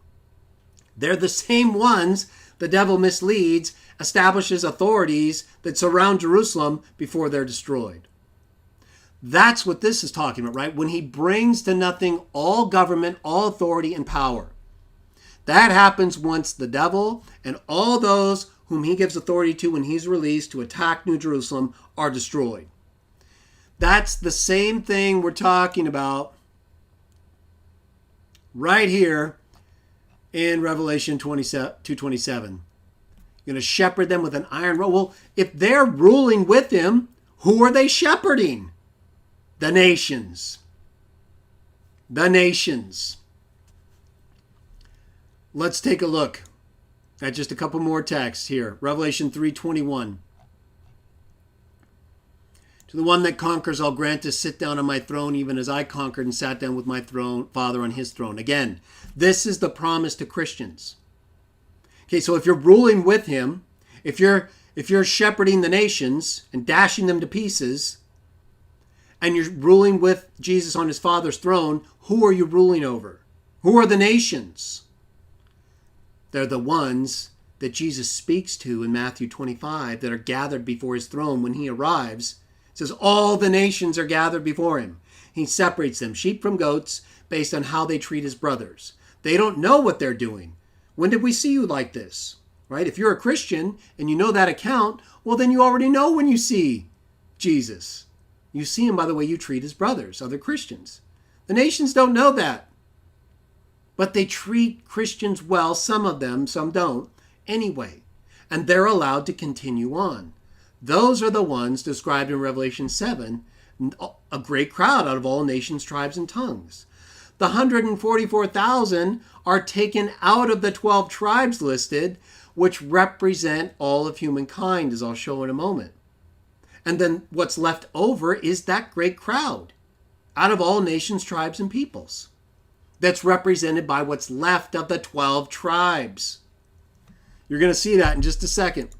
They're the same ones the devil misleads, establishes authorities that surround Jerusalem before they're destroyed. That's what this is talking about, right? When he brings to nothing all government, all authority, and power. That happens once the devil and all those whom he gives authority to when he's released to attack New Jerusalem are destroyed. That's the same thing we're talking about right here in Revelation 2:27. You're going to shepherd them with an iron rod. Well, if they're ruling with him, who are they shepherding? The nations. The nations. Let's take a look at just a couple more texts here. Revelation 3:21. To the one that conquers, I'll grant to sit down on my throne, even as I conquered and sat down with my Father on his throne. Again, this is the promise to Christians. Okay, so if you're ruling with him, if you're shepherding the nations and dashing them to pieces, and you're ruling with Jesus on his Father's throne, who are you ruling over? Who are the nations? They're the ones that Jesus speaks to in Matthew 25 that are gathered before his throne when he arrives. It says all the nations are gathered before him. He separates them, sheep from goats, based on how they treat his brothers. They don't know what they're doing. When did we see you like this? Right? If you're a Christian and you know that account, well, then you already know when you see Jesus. You see him by the way you treat his brothers, other Christians. The nations don't know that. But they treat Christians well, some of them, some don't, anyway. And they're allowed to continue on. Those are the ones described in Revelation 7, a great crowd out of all nations, tribes, and tongues. The 144,000 are taken out of the 12 tribes listed, which represent all of humankind, as I'll show in a moment. And then what's left over is that great crowd out of all nations, tribes, and peoples. That's represented by what's left of the 12 tribes. You're going to see that in just a second.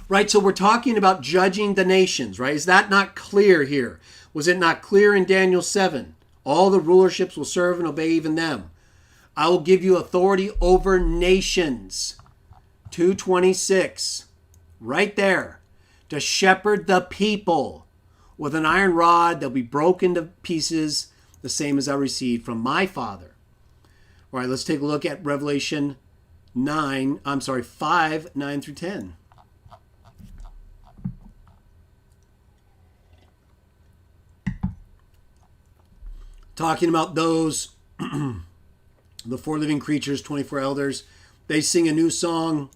Right, so we're talking about judging the nations, right? Is that not clear here? Was it not clear in Daniel 7? All the rulerships will serve and obey even them. I will give you authority over nations. 2:26, right there. To shepherd the people with an iron rod. They'll be broken to pieces, the same as I received from my Father. All right, let's take a look at Revelation 5, 9 through 10. Talking about those, the 4 living creatures, 24 elders, they sing a new song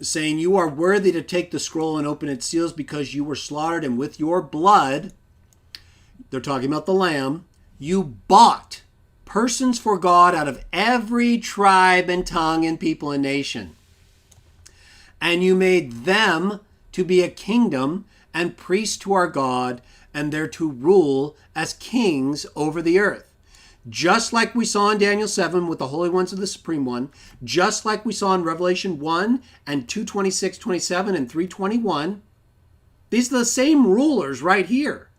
saying, you are worthy to take the scroll and open its seals because you were slaughtered, and with your blood, they're talking about the Lamb, you bought persons for God out of every tribe and tongue and people and nation. And you made them to be a kingdom and priests to our God, and they're to rule as kings over the earth. Just like we saw in Daniel 7 with the holy ones of the Supreme One, just like we saw in Revelation 1 and 2:26, 27, and 3:21, these are the same rulers right here.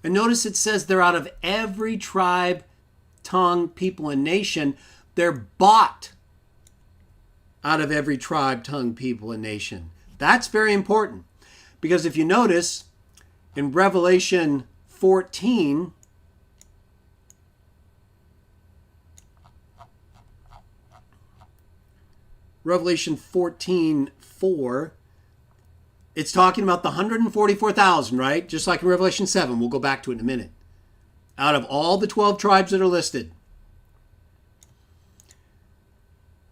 And notice it says they're out of every tribe, tongue, people, and nation. They're bought out of every tribe, tongue, people, and nation. That's very important. Because if you notice, in Revelation 14, Revelation 14:4, it's talking about the 144,000, right? Just like in Revelation 7. We'll go back to it in a minute. Out of all the 12 tribes that are listed.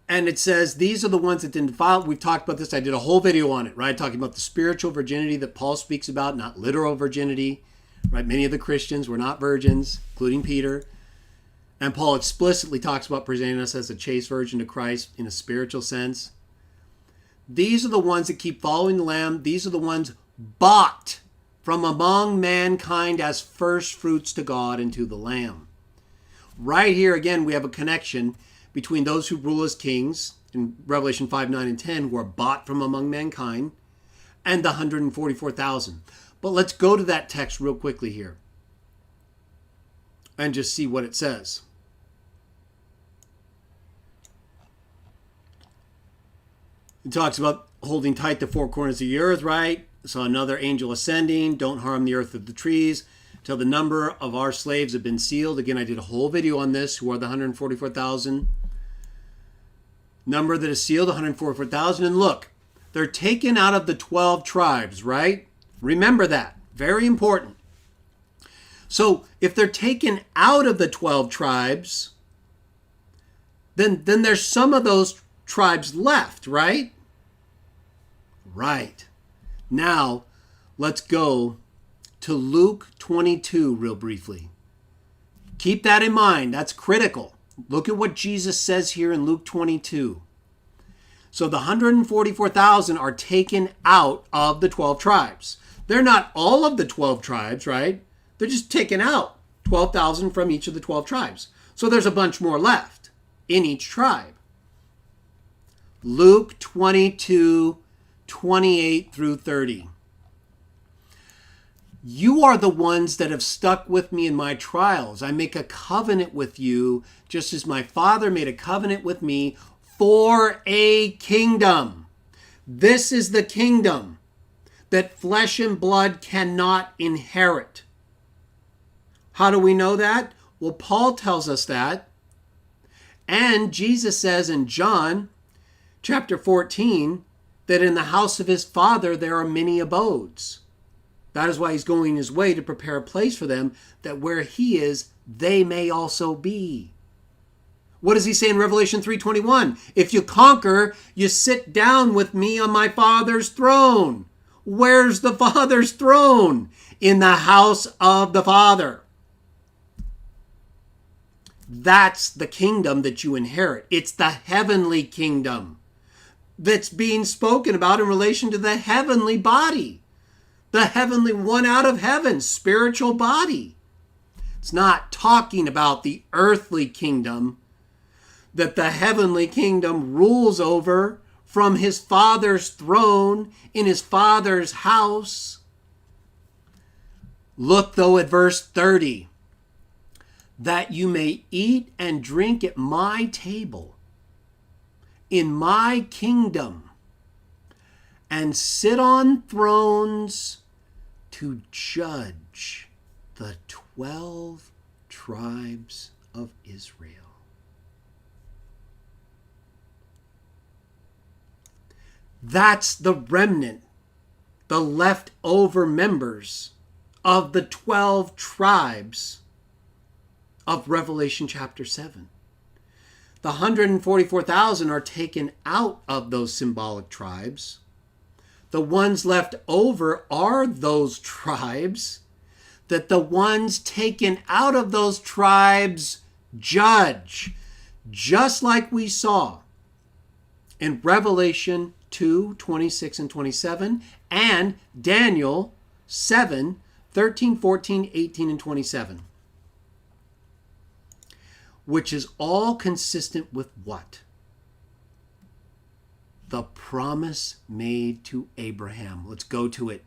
And it says, these are the ones that didn't defile. We've talked about this. I did a whole video on it, right? Talking about the spiritual virginity that Paul speaks about, not literal virginity, right? Many of the Christians were not virgins, including Peter. And Paul explicitly talks about presenting us as a chaste virgin to Christ in a spiritual sense. These are the ones that keep following the Lamb. These are the ones bought from among mankind as first fruits to God and to the Lamb. Right here, again, we have a connection between those who rule as kings in Revelation 5, 9, and 10, who are bought from among mankind, and the 144,000. But let's go to that text real quickly here and just see what it says. It talks about holding tight the four corners of the earth, right? Saw another angel ascending. Don't harm the earth or the trees till the number of our slaves have been sealed. Again, I did a whole video on this. Who are the 144,000? Number that is sealed, 144,000. And look, they're taken out of the 12 tribes, right? Remember that. Very important. So if they're taken out of the 12 tribes, then there's some of those tribes left, right? Right. Now, let's go to Luke 22 real briefly. Keep that in mind. That's critical. Look at what Jesus says here in Luke 22. So the 144,000 are taken out of the 12 tribes. They're not all of the 12 tribes, right? They're just taken out 12,000 from each of the 12 tribes. So there's a bunch more left in each tribe. Luke 22, 28 through 30. You are the ones that have stuck with me in my trials. I make a covenant with you, just as my Father made a covenant with me for a kingdom. This is the kingdom that flesh and blood cannot inherit. How do we know that? Well, Paul tells us that. And Jesus says in John chapter 14 that in the house of his Father there are many abodes. That is why he's going his way to prepare a place for them, that where he is, they may also be. What does he say in Revelation 3:21? If you conquer, you sit down with me on my Father's throne. Where's the Father's throne? In the house of the Father. That's the kingdom that you inherit. It's the heavenly kingdom that's being spoken about in relation to the heavenly body. The heavenly one out of heaven, spiritual body. It's not talking about the earthly kingdom that the heavenly kingdom rules over from his Father's throne in his Father's house. Look, though, at verse 30. That you may eat and drink at my table in my kingdom and sit on thrones to judge the 12 tribes of Israel. That's the remnant, the leftover members of the 12 tribes of Revelation chapter 7. The 144,000 are taken out of those symbolic tribes. The ones left over are those tribes that the ones taken out of those tribes judge, just like we saw in Revelation 2, 26 and 27, and Daniel 7, 13, 14, 18, and 27. Which is all consistent with what? The promise made to Abraham. Let's go to it.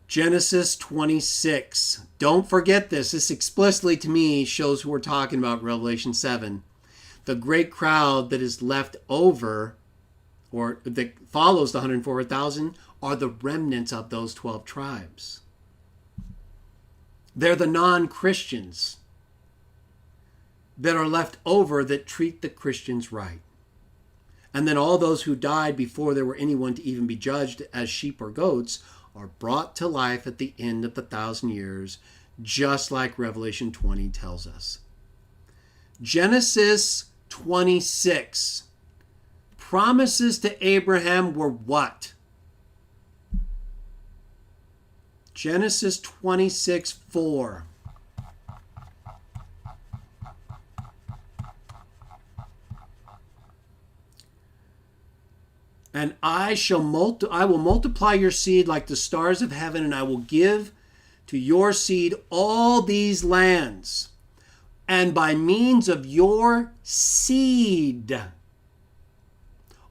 Genesis 26. Don't forget this. This explicitly, to me, shows who we're talking about, Revelation 7. The great crowd that is left over, or that follows the 144,000, are the remnants of those 12 tribes. They're the non-Christians that are left over that treat the Christians right. And then all those who died before there were anyone to even be judged as sheep or goats are brought to life at the end of the 1,000 years, just like Revelation 20 tells us. Genesis 26. Promises to Abraham were what? Genesis 26, 4. And I will multiply your seed like the stars of heaven, and I will give to your seed all these lands. And by means of your seed,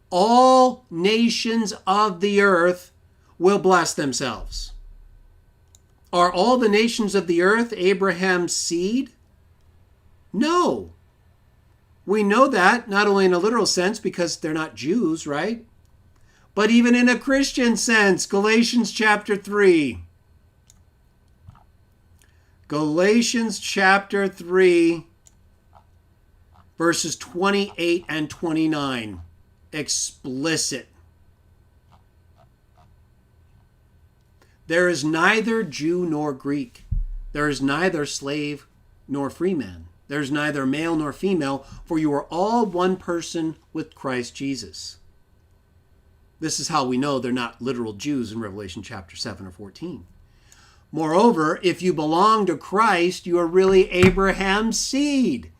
all nations of the earth will bless themselves. Are all the nations of the earth Abraham's seed? No. We know that, not only in a literal sense, because they're not Jews, right? But even in a Christian sense. Galatians chapter 3. Galatians chapter 3, verses 28 and 29. Explicit. There is neither Jew nor Greek. There is neither slave nor free man. There is neither male nor female, for you are all one person with Christ Jesus. This is how we know they're not literal Jews in Revelation chapter 7 or 14. Moreover, if you belong to Christ, you are really Abraham's seed,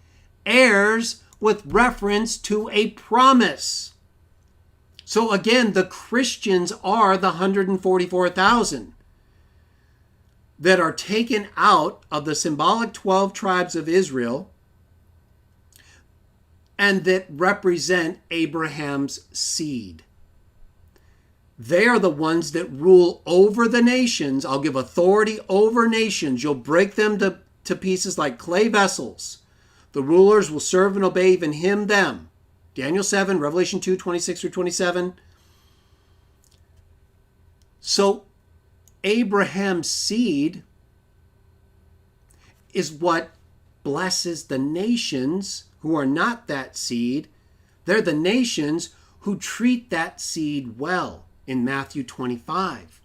heirs with reference to a promise. So again, the Christians are the 144,000 that are taken out of the symbolic 12 tribes of Israel and that represent Abraham's seed. They are the ones that rule over the nations. I'll give authority over nations. You'll break them to pieces like clay vessels. The rulers will serve and obey even him, them. Daniel 7, Revelation 2, 26 through 27. So Abraham's seed is what blesses the nations who are not that seed. They're the nations who treat that seed well. In Matthew 25.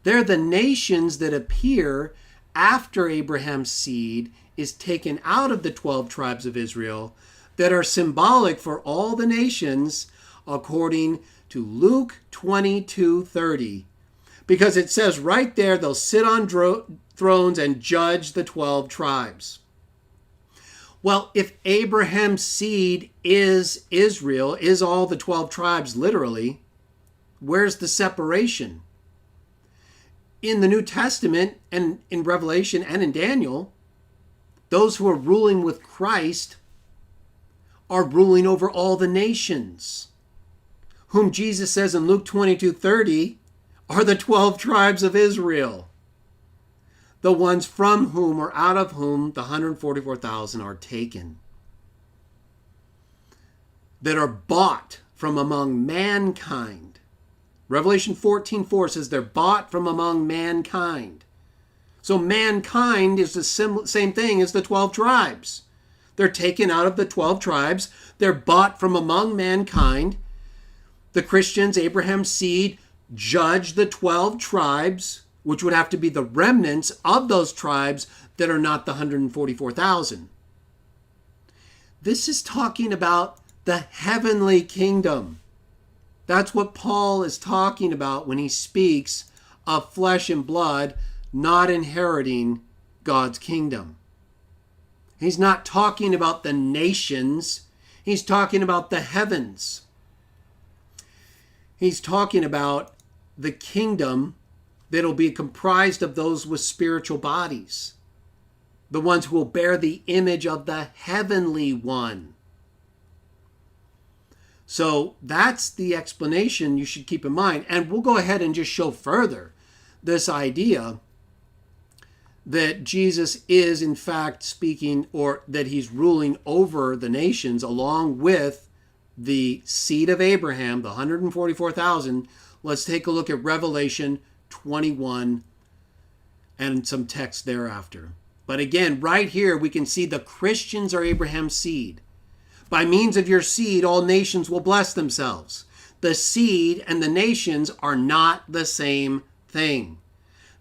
They're the nations that appear after Abraham's seed is taken out of the 12 tribes of Israel that are symbolic for all the nations according to Luke 22:30. Because it says right there they'll sit on thrones and judge the 12 tribes. Well, if Abraham's seed is Israel, is all the 12 tribes literally, where's the separation? In the New Testament and in Revelation and in Daniel, those who are ruling with Christ are ruling over all the nations, whom Jesus says in Luke 22:30 are the 12 tribes of Israel, the ones from whom or out of whom the 144,000 are taken, that are bought from among mankind. Revelation 14:4 says they're bought from among mankind. So mankind is the same thing as the 12 tribes. They're taken out of the 12 tribes. They're bought from among mankind. The Christians, Abraham's seed, judge the 12 tribes, which would have to be the remnants of those tribes that are not the 144,000. This is talking about the heavenly kingdom. That's what Paul is talking about when he speaks of flesh and blood not inheriting God's kingdom. He's not talking about the nations. He's talking about the heavens. He's talking about the kingdom that'll be comprised of those with spiritual bodies, the ones who will bear the image of the heavenly one. So that's the explanation you should keep in mind. And we'll go ahead and just show further this idea that Jesus is in fact speaking, or that he's ruling over the nations along with the seed of Abraham, the 144,000. Let's take a look at Revelation 21 and some text thereafter. But again, right here we can see the Christians are Abraham's seed. By means of your seed, all nations will bless themselves. The seed and the nations are not the same thing.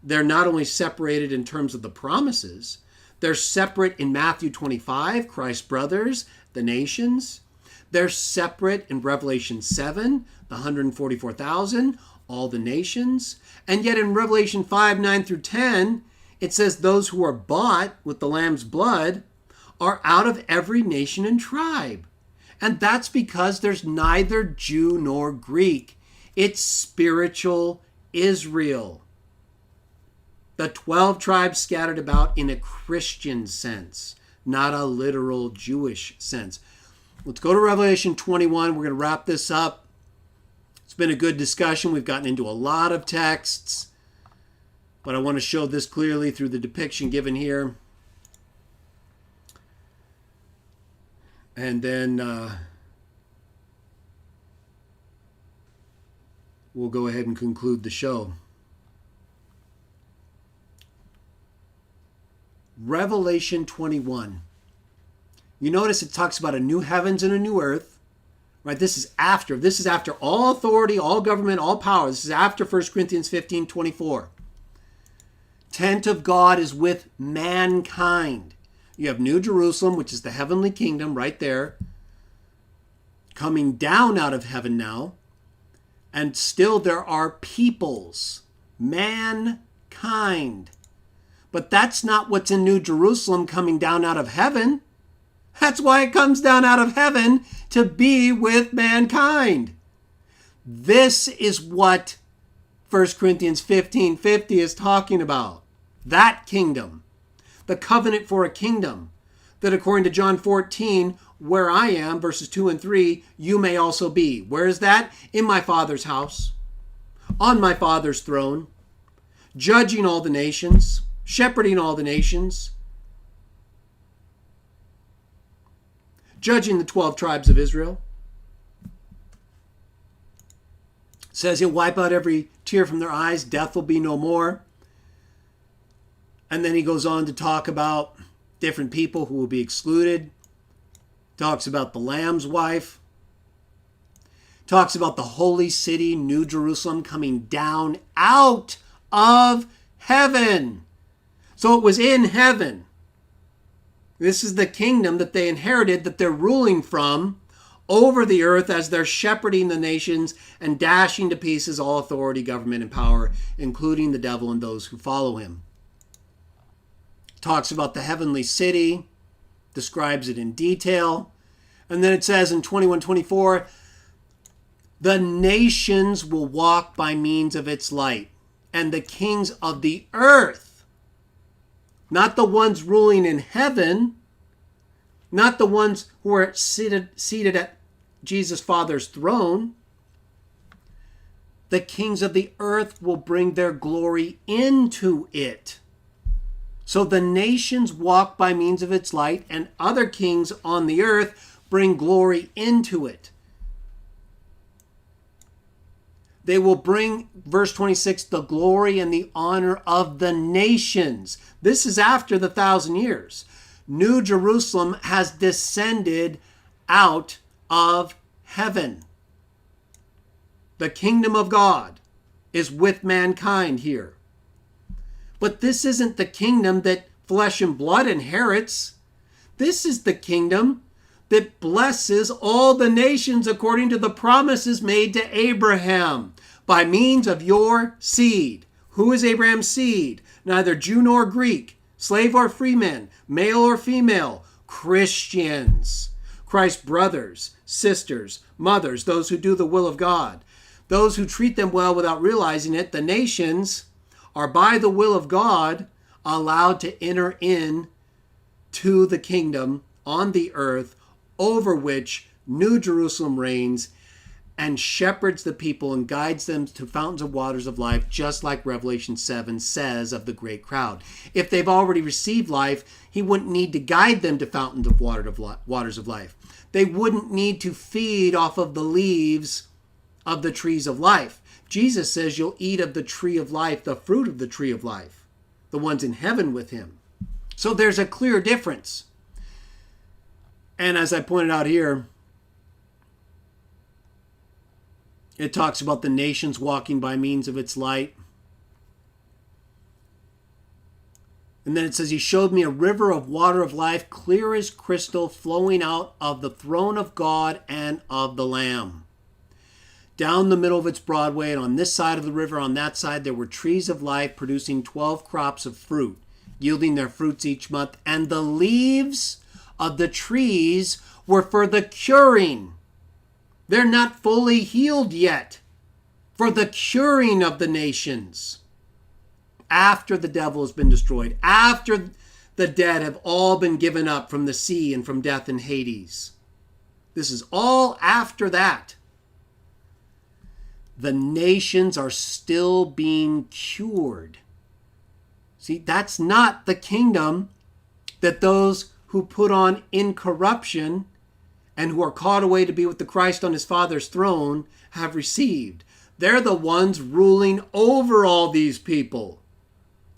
They're not only separated in terms of the promises, they're separate in Matthew 25, Christ's brothers, the nations. They're separate in Revelation 7, the 144,000, all the nations. And yet in Revelation 5, 9 through 10, it says those who are bought with the Lamb's blood are out of every nation and tribe. And that's because there's neither Jew nor Greek. It's spiritual Israel. The 12 tribes scattered about in a Christian sense, not a literal Jewish sense. Let's go to Revelation 21. We're going to wrap this up. It's been a good discussion. We've gotten into a lot of texts, but I want to show this clearly through the depiction given here. And then we'll go ahead and conclude the show. Revelation 21. You notice it talks about a new heavens and a new earth, right? This is after all authority, all government, all power. This is after 1 Corinthians 15:24. Tent of God is with mankind. You have New Jerusalem, which is the heavenly kingdom right there, coming down out of heaven now. And still there are peoples, mankind. But that's not what's in New Jerusalem coming down out of heaven. That's why it comes down out of heaven, to be with mankind. This is what 1 Corinthians 15:50 is talking about. That kingdom. The covenant for a kingdom. That according to John 14, where I am, verses 2 and 3, you may also be. Where is that? In my Father's house. On my Father's throne. Judging all the nations. Shepherding all the nations. Judging the 12 tribes of Israel. Says he'll wipe out every tear from their eyes. Death will be no more. And then he goes on to talk about different people who will be excluded. Talks about the Lamb's wife. Talks about the holy city, New Jerusalem, coming down out of heaven. So it was in heaven. This is the kingdom that they inherited, that they're ruling from over the earth as they're shepherding the nations and dashing to pieces all authority, government, and power, including the devil and those who follow him. Talks about the heavenly city, describes it in detail. And then it says in 21:24, the nations will walk by means of its light, and the kings of the earth, not the ones ruling in heaven, not the ones who are seated at Jesus' Father's throne. The kings of the earth will bring their glory into it. So the nations walk by means of its light, and other kings on the earth bring glory into it. They will bring, verse 26, the glory and the honor of the nations. This is after the 1,000 years. New Jerusalem has descended out of heaven. The kingdom of God is with mankind here. But this isn't the kingdom that flesh and blood inherits. This is the kingdom that blesses all the nations according to the promises made to Abraham by means of your seed. Who is Abraham's seed? Neither Jew nor Greek, slave or free man, male or female, Christians, Christ's brothers, sisters, mothers, those who do the will of God. those who treat them well without realizing it, the nations, are by the will of God allowed to enter in to the kingdom on the earth over which New Jerusalem reigns and shepherds the people and guides them to fountains of waters of life, just like Revelation 7 says of the great crowd. If they've already received life, he wouldn't need to guide them to fountains of waters of life. They wouldn't need to feed off of the leaves of the trees of life. Jesus says you'll eat of the tree of life, the fruit of the tree of life, the ones in heaven with him. So there's a clear difference. And as I pointed out here, it talks about the nations walking by means of its light. And then it says, he showed me a river of water of life, clear as crystal, flowing out of the throne of God and of the Lamb. Down the middle of its Broadway, and on this side of the river, on that side, there were trees of life producing 12 crops of fruit, yielding their fruits each month. And the leaves of the trees were for the curing. They're not fully healed yet. For the curing of the nations. After the devil has been destroyed. After the dead have all been given up from the sea and from death and Hades. This is all after that. The nations are still being cured. See, that's not the kingdom that those who put on incorruption and who are caught away to be with the Christ on his Father's throne have received. They're the ones ruling over all these people.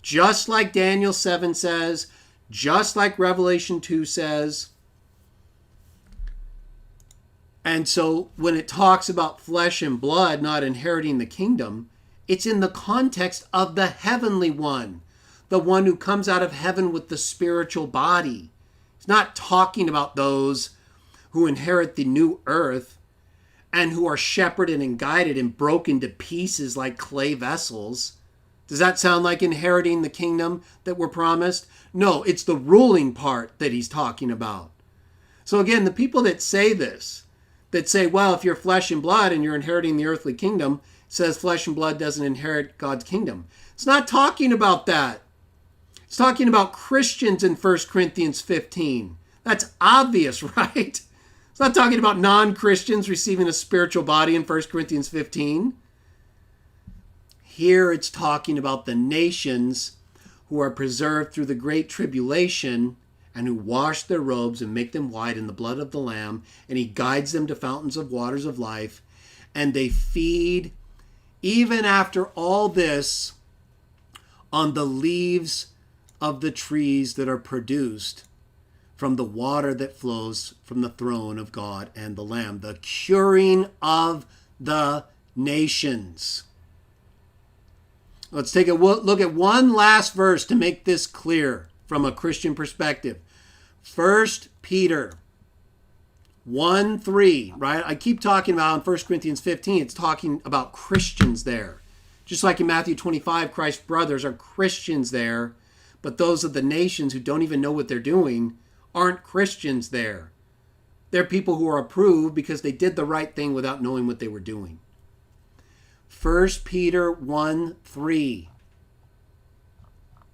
Just like Daniel 7 says, just like Revelation 2 says. And so when it talks about flesh and blood not inheriting the kingdom, it's in the context of the heavenly one, the one who comes out of heaven with the spiritual body. It's not talking about those who inherit the new earth and who are shepherded and guided and broken to pieces like clay vessels. Does that sound like inheriting the kingdom that we're promised? No, it's the ruling part that he's talking about. So again, the people that say this, that say, well, if you're flesh and blood and you're inheriting the earthly kingdom, says flesh and blood doesn't inherit God's kingdom. It's not talking about that. It's talking about Christians in 1 Corinthians 15. That's obvious, right? It's not talking about non-Christians receiving a spiritual body in 1 Corinthians 15. Here it's talking about the nations who are preserved through the great tribulation and who wash their robes and make them white in the blood of the Lamb, and he guides them to fountains of waters of life, and they feed, even after all this, on the leaves of the trees that are produced from the water that flows from the throne of God and the Lamb, the curing of the nations. Let's take a look at one last verse to make this clear from a Christian perspective. 1 Peter 1:3, right? I keep talking about in 1 Corinthians 15, it's talking about Christians there. Just like in Matthew 25, Christ's brothers are Christians there, but those of the nations who don't even know what they're doing aren't Christians there. They're people who are approved because they did the right thing without knowing what they were doing. 1 Peter 1:3.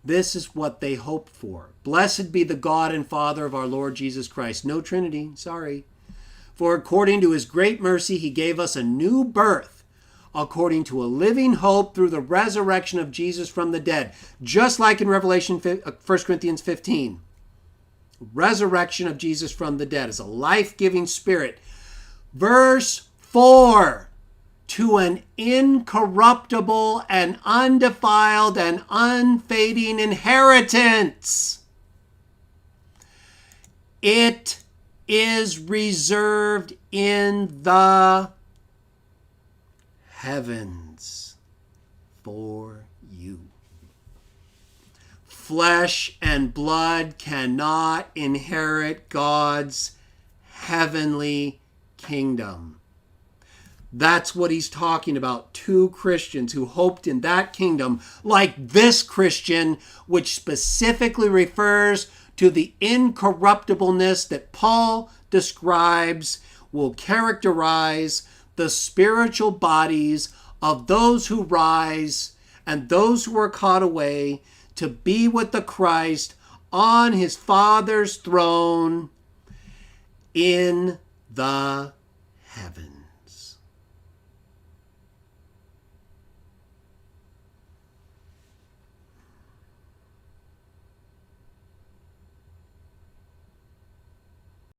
This is what they hoped for. Blessed be the God and Father of our Lord Jesus Christ. No Trinity, sorry. For according to his great mercy, he gave us a new birth, according to a living hope through the resurrection of Jesus from the dead. Just like in 1 Corinthians 15. Resurrection of Jesus from the dead is a life-giving spirit. Verse 4. To an incorruptible and undefiled and unfading inheritance. It is reserved in the heavens for you. Flesh and blood cannot inherit God's heavenly kingdom. That's what he's talking about. Two Christians who hoped in that kingdom, like this Christian, which specifically refers to the incorruptibleness that Paul describes will characterize the spiritual bodies of those who rise and those who are caught away to be with the Christ on his Father's throne in the heavens.